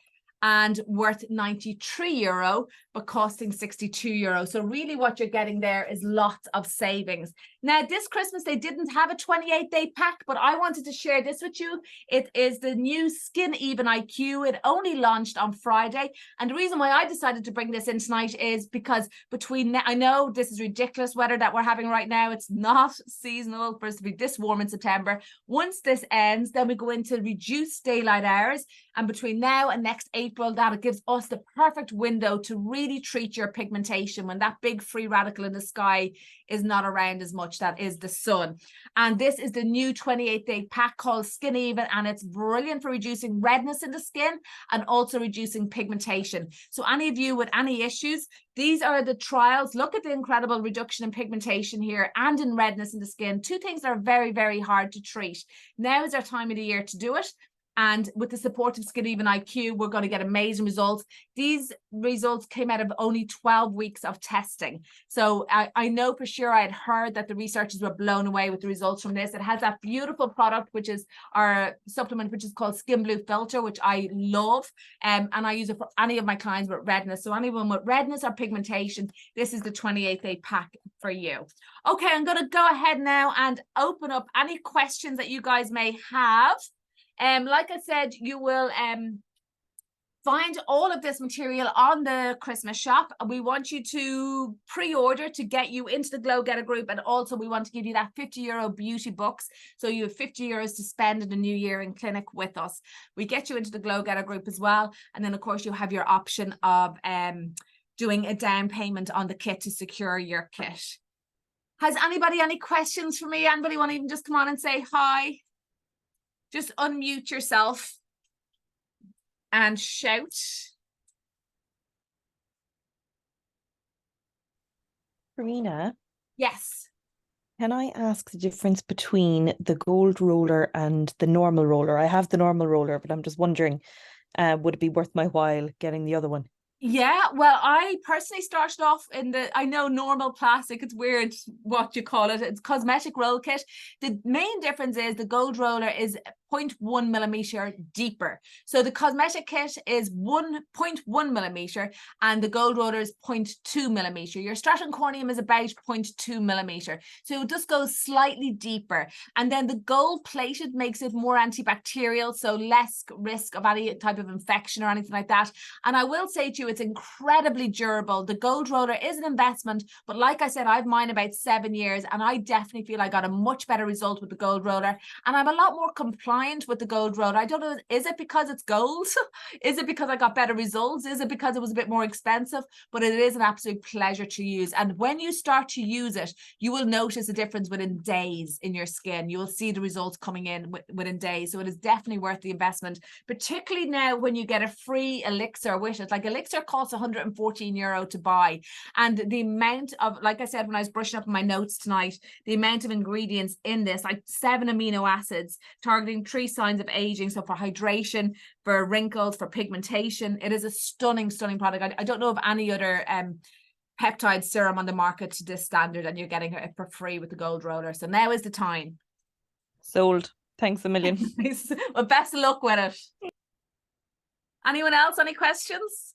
Speaker 1: And worth €93, but costing €62. So really what you're getting there is lots of savings. Now, this Christmas, they didn't have a 28-day pack, but I wanted to share this with you. It is the new Skin Even IQ. It only launched on Friday. And the reason why I decided to bring this in tonight is because I know this is ridiculous weather that we're having right now. It's not seasonal for us to be this warm in September. Once this ends, then we go into reduced daylight hours. And between now and next April, that gives us the perfect window to really treat your pigmentation when that big free radical in the sky is not around as much. That is the sun. And this is the new 28-day pack called Skin Even, and it's brilliant for reducing redness in the skin and also reducing pigmentation. So any of you with any issues, these are the trials. Look at the incredible reduction in pigmentation here and in redness in the skin. 2 things that are very, very hard to treat. Now is our time of the year to do it. And with the support of Skin Even IQ, we're going to get amazing results. These results came out of only 12 weeks of testing. So I know for sure I had heard that the researchers were blown away with the results from this. It has that beautiful product, which is our supplement, which is called Skin Blue Filter, which I love. And I use it for any of my clients with redness. So anyone with redness or pigmentation, this is the 28-day pack for you. Okay, I'm going to go ahead now and open up any questions that you guys may have. Like I said, you will Find all of this material on the Christmas shop. We want you to pre-order to get you into the Glow Getter group, and also we want to give you that €50 beauty box, so you have €50 to spend in the new year in clinic with us. We get you into the Glow Getter group as well, and then of course you have your option of doing a down payment on the kit to secure your kit. Has anybody any questions for me? Anybody want to even just come on and say hi? Just unmute yourself and shout.
Speaker 3: Corinna,
Speaker 1: Yes.
Speaker 3: can I ask the difference between the gold roller and the normal roller? I have the normal roller, but I'm just wondering, would it be worth my while getting the other one?
Speaker 1: Yeah, well, I personally started off in I know normal plastic, it's weird what you call it. It's cosmetic roll kit. The main difference is the gold roller is 0.1 millimeter deeper. So the cosmetic kit is 1.1 millimeter and the gold roller is 0.2 millimeter. Your stratum corneum is about 0.2 millimeter. So it just goes slightly deeper. And then the gold plated makes it more antibacterial, so less risk of any type of infection or anything like that. And I will say to you, it's incredibly durable. The gold roller is an investment, but like I said, I've mine about 7 years and I definitely feel I got a much better result with the gold roller, and I'm a lot more compliant with the gold roller. I don't know, is it because it's gold? Is it because I got better results? Is it because it was a bit more expensive? But it is an absolute pleasure to use, and when you start to use it, you will notice a difference within days in your skin. You will see the results coming in within days, so it is definitely worth the investment, particularly now when you get a free elixir with it. Like elixir costs €114 to buy, and the amount of, like I said when I was brushing up my notes tonight, the amount of ingredients in this, like 7 amino acids targeting 3 signs of aging. So for hydration, for wrinkles, for pigmentation, it is a stunning product. I don't know of any other peptide serum on the market to this standard, and you're getting it for free with the gold roller. So now is the time.
Speaker 3: Sold. Thanks a million.
Speaker 1: Well, best of luck with it. Anyone else? Any questions?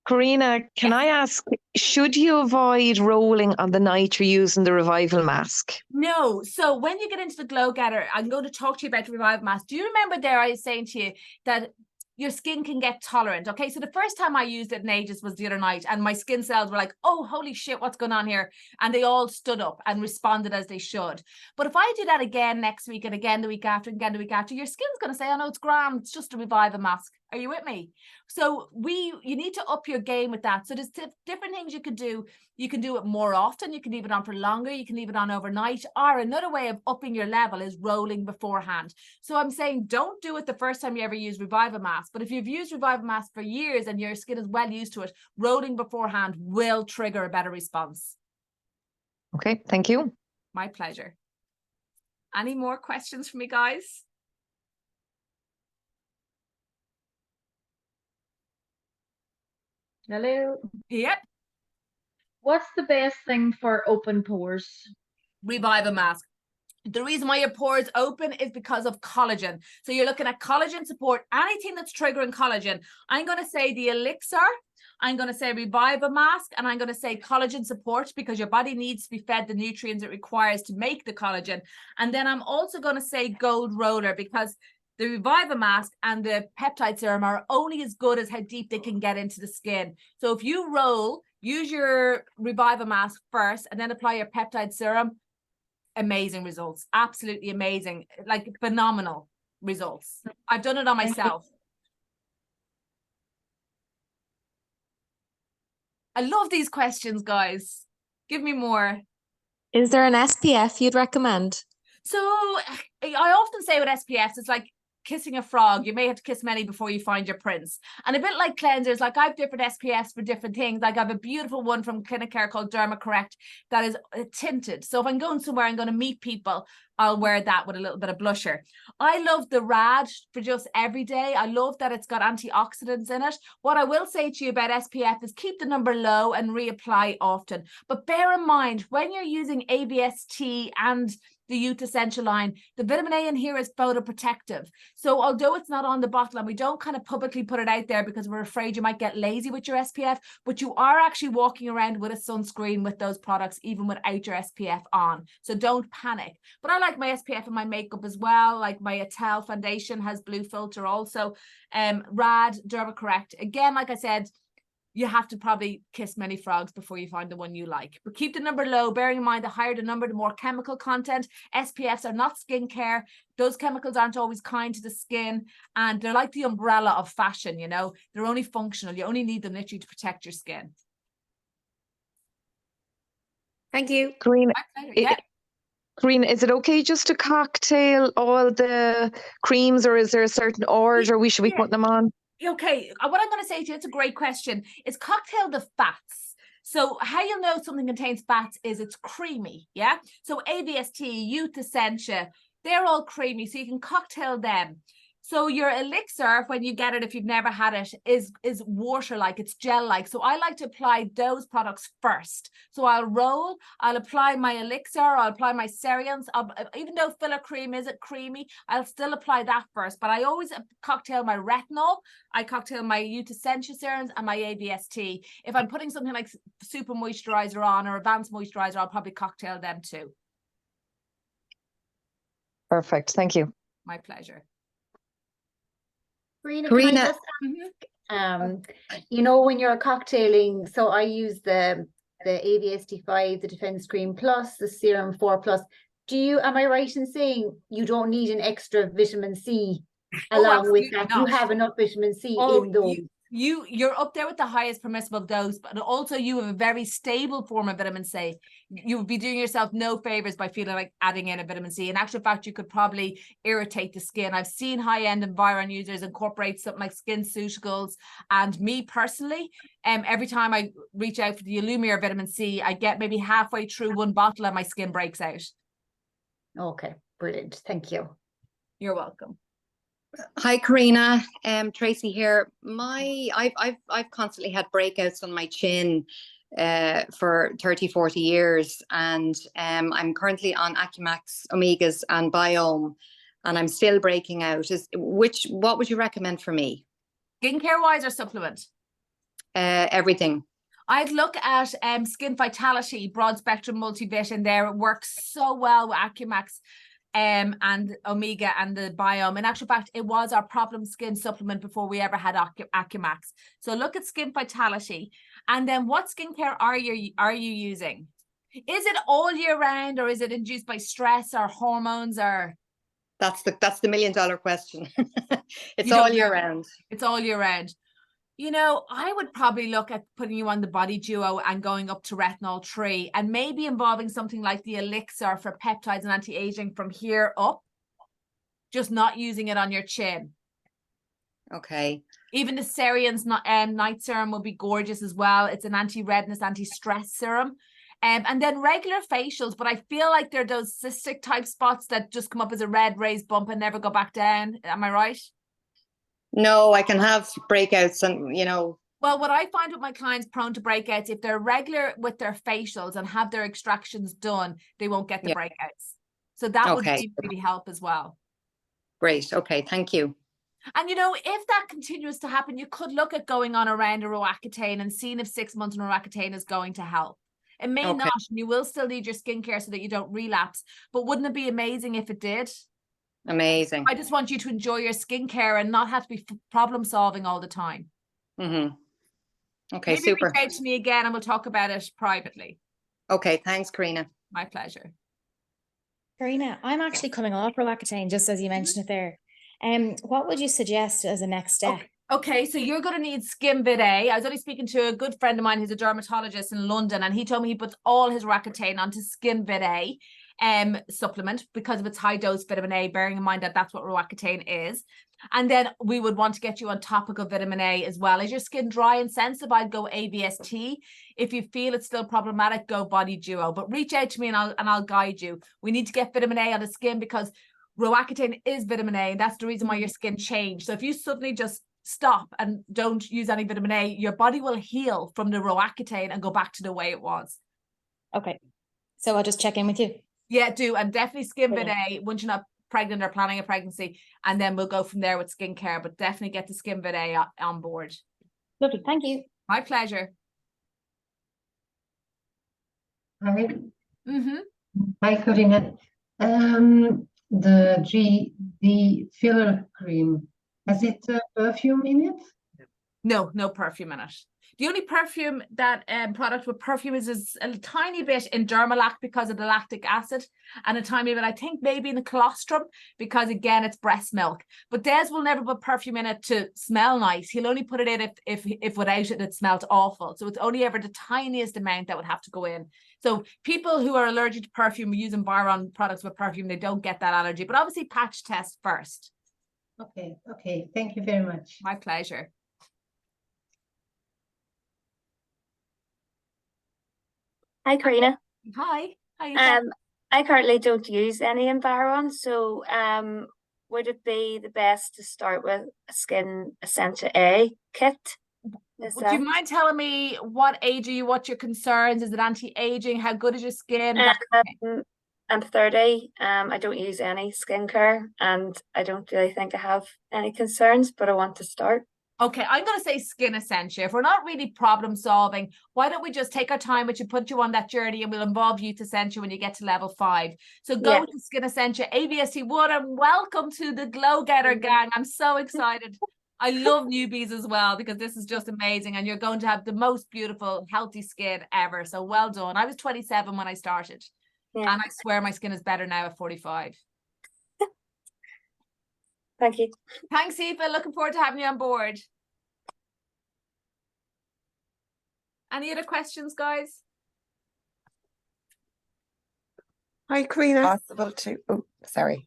Speaker 4: Corinna, can I ask, should you avoid rolling on the night you're using the revival mask?
Speaker 1: No. So when you get into the Glow Getter, I'm going to talk to you about the Revive Mask. Do you remember there I was saying to you that your skin can get tolerant? Okay, so the first time I used it in ages was the other night, and my skin cells were like, oh, holy shit, what's going on here? And they all stood up and responded as they should. But if I do that again next week and again the week after and again the week after, your skin's going to say, oh no, it's grand, it's just a Revive Mask. Are you with me? So you need to up your game with that. So there's different things you can do. You can do it more often. You can leave it on for longer. You can leave it on overnight. Or another way of upping your level is rolling beforehand. So I'm saying don't do it the first time you ever use Revive Mask. But if you've used Revive Mask for years and your skin is well used to it, rolling beforehand will trigger a better response.
Speaker 4: Okay, thank you.
Speaker 1: My pleasure. Any more questions for me, guys?
Speaker 5: Hello.
Speaker 1: Yep.
Speaker 5: What's the best thing for open pores?
Speaker 1: Revive Mask. The reason why your pores open is because of collagen. So you're looking at collagen support, anything that's triggering collagen. I'm going to say the elixir, I'm going to say Revive Mask, and I'm going to say collagen support, because your body needs to be fed the nutrients it requires to make the collagen. And then I'm also going to say gold roller, because the Revive Mask and the peptide serum are only as good as how deep they can get into the skin. So if you roll, use your Revive Mask first and then apply your peptide serum, amazing results. Absolutely amazing. Like phenomenal results. I've done it on myself. I love these questions, guys. Give me more.
Speaker 2: Is there an SPF you'd recommend?
Speaker 1: So I often say with SPFs, it's like kissing a frog. You may have to kiss many before you find your prince. And a bit like cleansers, like I have different SPFs for different things. Like I have a beautiful one from Clinic Care called Derma Correct that is tinted. So if I'm going somewhere, I'm going to meet people, I'll wear that with a little bit of blusher. I love the Rad for just every day. I love that it's got antioxidants in it. What I will say to you about SPF is keep the number low and reapply often. But bear in mind, when you're using AVST and the Youth Essential line. The vitamin A in here is photoprotective. So although it's not on the bottle and we don't kind of publicly put it out there because we're afraid you might get lazy with your SPF, but you are actually walking around with a sunscreen with those products even without your SPF on. So don't panic. But I like my SPF in my makeup as well. Like my Atel foundation has blue filter also. Rad, Dermacorrect. Again, like I said, you have to probably kiss many frogs before you find the one you like. But keep the number low, bearing in mind the higher the number, the more chemical content. SPFs are not skincare. Those chemicals aren't always kind to the skin. And they're like the umbrella of fashion, you know. They're only functional. You only need them literally to protect your skin.
Speaker 2: Thank you.
Speaker 4: Corinna,
Speaker 1: My pleasure. Yeah.
Speaker 4: Corinna, is it okay just to cocktail all the creams, or is there a certain order we should be putting them on?
Speaker 1: Okay, what I'm going to say to you, it's a great question, is cocktail the fats. So how you'll know something contains fats is it's creamy, yeah? So AVST, Youth Essentia, they're all creamy, so you can cocktail them. So your elixir, when you get it, if you've never had it, is water-like, it's gel-like. So I like to apply those products first. So I'll roll, I'll apply my elixir, I'll apply my serums. Even though filler cream isn't creamy, I'll still apply that first. But I always cocktail my retinol, I cocktail my Youth Essential serums and my AVST. If I'm putting something like super moisturizer on or advanced moisturizer, I'll probably cocktail them too.
Speaker 4: Perfect. Thank you.
Speaker 1: My pleasure.
Speaker 5: Corinna,
Speaker 6: Corinna,
Speaker 5: can I just ask, you know, when you're cocktailing, so I use the AVST5, the Defense Cream Plus, the Serum 4 Plus. Am I right in saying you don't need an extra vitamin C along with that? You have enough vitamin C in those.
Speaker 1: You're up there with the highest permissible dose, but also you have a very stable form of vitamin C. You would be doing yourself no favors by feeling like adding in a vitamin C. In actual fact, you could probably irritate the skin. I've seen high-end Environ users incorporate something like SkinCeuticals, and me personally, every time I reach out for the Illumia vitamin C, I get maybe halfway through one bottle and my skin breaks out.
Speaker 5: Okay, brilliant. Thank you.
Speaker 1: You're welcome.
Speaker 6: hi Corinna, Tracy here. I've constantly had breakouts on my chin for 30-40 years, and I'm currently on Acumax Omegas and Biome, and I'm still breaking out. What would you recommend for me?
Speaker 1: Skincare wise or supplement?
Speaker 6: Everything.
Speaker 1: I'd look at Skin Vitality broad spectrum multivit there. It works so well with Acumax and Omega and the Biome. In actual fact, it was our problem skin supplement before we ever had Acumax. So look at Skin Vitality. And then what skincare are you using? Is it all year round, or is it induced by stress or hormones, or?
Speaker 6: That's the $1 million question. It's all year round.
Speaker 1: It's all year round. You know, I would probably look at putting you on the Body Duo and going up to Retinol 3, and maybe involving something like the Elixir for peptides and anti-aging from here up, just not using it on your chin.
Speaker 6: Okay.
Speaker 1: Even the Cerian's night serum will be gorgeous as well. It's an anti-redness, anti-stress serum. And then regular facials, but I feel like they're those cystic type spots that just come up as a red raised bump and never go back down. Am I right?
Speaker 6: No, I can have breakouts, and
Speaker 1: Well, what I find with my clients prone to breakouts, if they're regular with their facials and have their extractions done, they won't get the breakouts. So that would really help as well.
Speaker 6: Great. Okay. Thank you.
Speaker 1: And, you know, if that continues to happen, you could look at going on around a Roaccutane and seeing if 6 months on Roaccutane is going to help. It may not, and you will still need your skincare so that you don't relapse. But wouldn't it be amazing if it did?
Speaker 6: Amazing.
Speaker 1: I just want you to enjoy your skincare and not have to be problem solving all the time.
Speaker 6: Mm-hmm. Okay,
Speaker 1: Maybe
Speaker 6: super.
Speaker 1: reach out to me again and we'll talk about it privately.
Speaker 6: Okay, thanks, Corinna.
Speaker 1: My pleasure.
Speaker 7: Corinna, I'm actually coming off Roaccutane, just as you mentioned it there. What would you suggest as a next step?
Speaker 1: Okay, so you're going to need Skin Vid A. I was only speaking to a good friend of mine who's a dermatologist in London, and he told me he puts all his Roaccutane onto Skin Vid A supplement because of its high dose vitamin A, bearing in mind that that's what Roaccutane is. And then we would want to get you on topical vitamin A as well. Is your skin dry and sensitive? I'd go AVST. If you feel it's still problematic, go Body Duo. But reach out to me and I'll guide you. We need to get vitamin A on the skin because Roaccutane is vitamin A, and that's the reason why your skin changed. So if you suddenly just stop and don't use any vitamin A, your body will heal from the Roaccutane and go back to the way it was.
Speaker 7: Okay, so I'll just check in with you.
Speaker 1: Yeah, do. And definitely Skin Vid
Speaker 5: Brilliant.
Speaker 1: A once you're not pregnant or planning a pregnancy. And then we'll go from there with skincare, but definitely get the Skin Vid A on board.
Speaker 7: Lovely, thank you.
Speaker 1: My pleasure.
Speaker 8: Hi,
Speaker 1: Mm-hmm.
Speaker 8: hi, Corinna. The filler cream, has it perfume in it?
Speaker 1: No, no perfume in it. The only perfume that product with perfume is a tiny bit in Dermalac because of the lactic acid, and a tiny bit, I think, maybe in the colostrum because again it's breast milk. But Des will never put perfume in it to smell nice. He'll only put it in if without it smelled awful. So it's only ever the tiniest amount that would have to go in. So people who are allergic to perfume using Byron products with perfume, they don't get that allergy. But obviously patch test first.
Speaker 8: Okay, okay, thank you very much.
Speaker 1: My pleasure.
Speaker 9: Hi, Corinna.
Speaker 1: Hi. How you doing?
Speaker 9: I currently don't use any Environ, so would it be the best to start with a Skin Essentia A kit?
Speaker 1: Would you mind telling me what age are you? What's your concerns? Is it anti-aging? How good is your skin?
Speaker 9: I'm 30. I don't use any skincare, and I don't really think I have any concerns, but I want to start.
Speaker 1: Okay, I'm going to say Skin Essentia. If we're not really problem solving, why don't we just take our time with you, put you on that journey, and we'll involve Youth Essentia when you get to level 5. So go to Skin Essentia, AVST1, and welcome to the Glow Getter gang. I'm so excited. I love newbies as well because this is just amazing, and you're going to have the most beautiful, healthy skin ever. So well done. I was 27 when I started, and I swear my skin is better now at 45.
Speaker 9: Thank you.
Speaker 1: Thanks, Aoife. Looking forward to having you on board. Any other questions, guys?
Speaker 10: Hi, Corinna. Possible to, oh, sorry.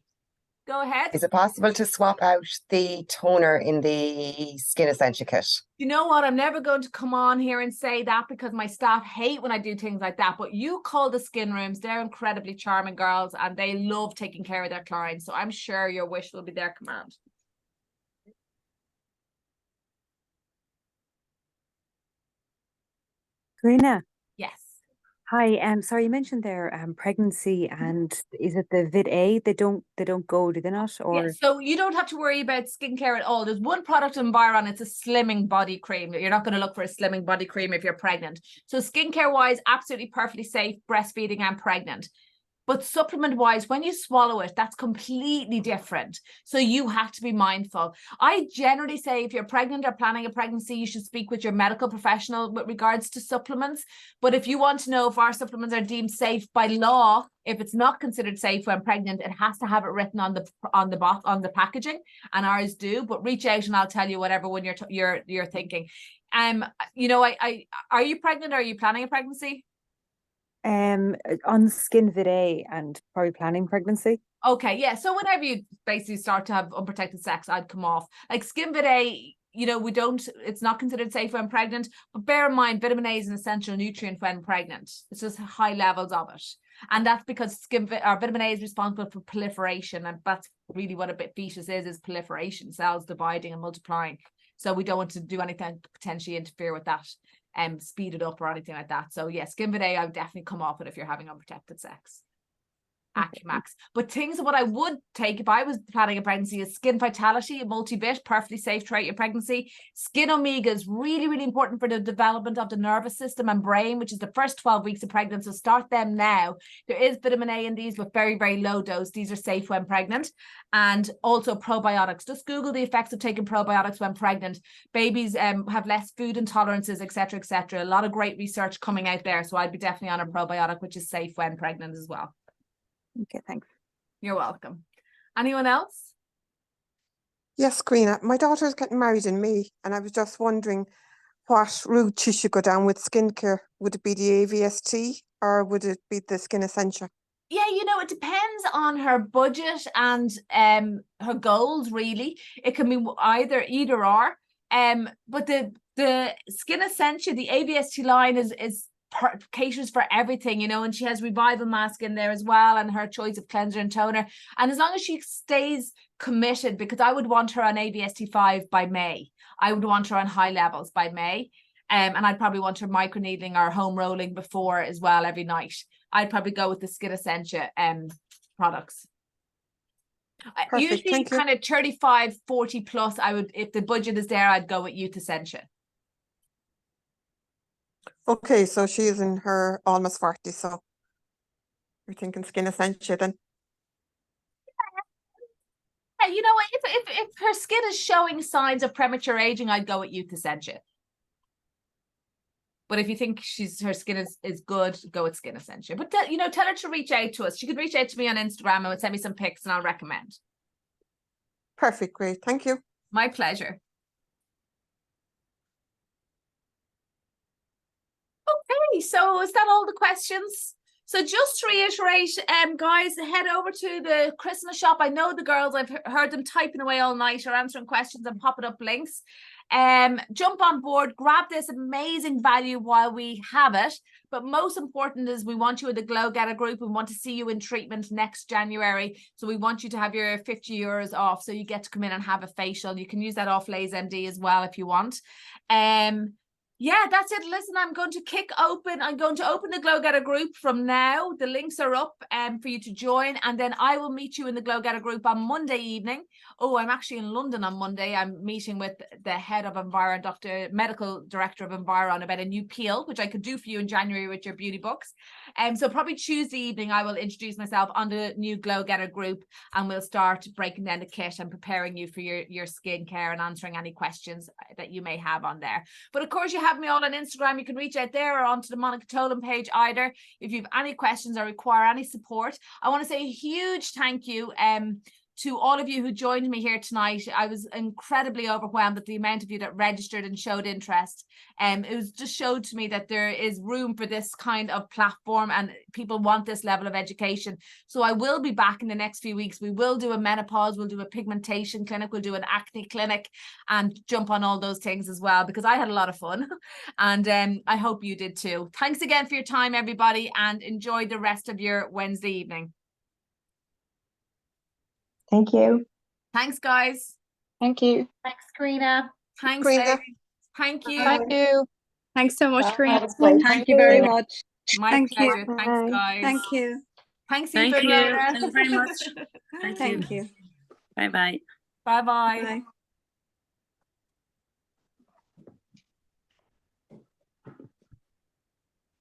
Speaker 1: Go ahead.
Speaker 10: Is it possible to swap out the toner in the Skin Essentia kit?
Speaker 1: You know what? I'm never going to come on here and say that because my staff hate when I do things like that. But you call the skin rooms. They're incredibly charming girls and they love taking care of their clients. So I'm sure your wish will be their command.
Speaker 11: Corinna.
Speaker 1: Yes.
Speaker 11: Hi, sorry, you mentioned there pregnancy, and is it the Vid A? They don't go, do they not? Or
Speaker 1: yeah, so you don't have to worry about skincare at all. There's one product in Byron, it's a slimming body cream. You're not going to look for a slimming body cream if you're pregnant. So skincare wise, absolutely perfectly safe, breastfeeding and pregnant. But supplement wise, when you swallow it, that's completely different. So you have to be mindful. I generally say if you're pregnant or planning a pregnancy, you should speak with your medical professional with regards to supplements. But if you want to know if our supplements are deemed safe by law, if it's not considered safe when pregnant, it has to have it written on the packaging, and ours do. But reach out and I'll tell you whatever when you're thinking. You know, are you pregnant or are you planning a pregnancy?
Speaker 11: on Skin Vid A and probably planning pregnancy.
Speaker 1: Okay, yeah. So whenever you basically start to have unprotected sex, I'd come off. Like Skin Vid A, you know, it's not considered safe when pregnant, but bear in mind, vitamin A is an essential nutrient when pregnant. It's just high levels of it. And that's because vitamin A is responsible for proliferation. And that's really what a fetus is proliferation, cells dividing and multiplying. So we don't want to do anything to potentially interfere with that and speed it up or anything like that. So yeah, Skin Vid A, I would definitely come off it if you're having unprotected sex. Acumax. But things what I would take if I was planning a pregnancy is Skin Vitality, a multi-bit, perfectly safe throughout your pregnancy. Skin Omega is really, really important for the development of the nervous system and brain, which is the first 12 weeks of pregnancy. So start them now. There is vitamin A in these with very, very low dose. These are safe when pregnant. And also probiotics. Just Google the effects of taking probiotics when pregnant. Babies have less food intolerances, etc., etc. A lot of great research coming out there. So I'd be definitely on a probiotic, which is safe when pregnant as well.
Speaker 11: Okay, thanks.
Speaker 1: You're welcome. Anyone else?
Speaker 12: Yes, Corinna. My daughter's getting married in May, and I was just wondering what route she should go down with skincare. Would it be the AVST or would it be the Skin Essentia?
Speaker 1: Yeah, you know, it depends on her budget and her goals, really. It can be either or. But the Skin Essentia, the AVST line is caters for everything, you know, and she has Revival Mask in there as well, and her choice of cleanser and toner. And as long as she stays committed, because I would want her on AVST5 by May. I would want her on high levels by May. And I'd probably want her microneedling or home rolling before as well every night. I'd probably go with the Skin Essentia products.
Speaker 12: Perfect,
Speaker 1: Usually
Speaker 12: thank you.
Speaker 1: kind of 35, 40 plus, I would, if the budget is there, I'd go with Youth Essentia.
Speaker 12: Okay, so she is in her almost 40, so we're thinking Skin Essentia then.
Speaker 1: Yeah, you know what, if her skin is showing signs of premature aging, I'd go with Youth Essentia. But if you think her skin is good, go with Skin Essentia. But you know, tell her to reach out to us. She could reach out to me on Instagram and send me some pics and I'll recommend.
Speaker 12: Perfect, great, thank you.
Speaker 1: My pleasure. Okay, so is that all the questions? So just to reiterate, guys, head over to the Christmas shop. I know the girls, I've heard them typing away all night or answering questions and popping up links. Jump on board, grab this amazing value while we have it. But most important is we want you in the Glow Getter group. We want to see you in treatment next January. So we want you to have your 50 euros off. So you get to come in and have a facial. You can use that off Lays MD as well if you want. Yeah, that's it. Listen, I'm going to open the Glow Getter group from now. The links are up for you to join, and then I will meet you in the Glow Getter group on Monday evening. Oh, I'm actually in London on Monday. I'm meeting with the head of Enviro, medical director of Enviro, about a new peel, which I could do for you in January with your beauty books. So probably Tuesday evening, I will introduce myself on the new Glow Getter group, and we'll start breaking down the kit and preparing you for your skincare and answering any questions that you may have on there. But of course, you have me all on Instagram. You can reach out there or onto the Monica Tolan page either if you have any questions or require any support. I want to say a huge thank you to all of you who joined me here tonight. I was incredibly overwhelmed at the amount of you that registered and showed interest. It was just showed to me that there is room for this kind of platform and people want this level of education. So I will be back in the next few weeks. We will do a menopause, we'll do a pigmentation clinic, we'll do an acne clinic, and jump on all those things as well, because I had a lot of fun and I hope you did too. Thanks again for your time, everybody, and enjoy the rest of your Wednesday evening.
Speaker 4: Thank you.
Speaker 1: Thanks, guys.
Speaker 6: Thank you.
Speaker 5: Thanks, Corinna.
Speaker 1: Thanks,
Speaker 12: Corinna.
Speaker 1: ladies. Thank you.
Speaker 6: Thank you. Thanks so much,
Speaker 10: That
Speaker 6: Corinna.
Speaker 10: was great.
Speaker 6: Thank you very much.
Speaker 1: My
Speaker 6: Thank you.
Speaker 1: pleasure. Thanks, guys.
Speaker 6: Thank you.
Speaker 1: Thanks,
Speaker 6: Thank
Speaker 1: Eva.
Speaker 6: you.
Speaker 1: Rhoda.
Speaker 6: Thank you very much. Thank you.
Speaker 1: you.
Speaker 6: Bye-bye.
Speaker 1: Bye-bye.
Speaker 6: Bye.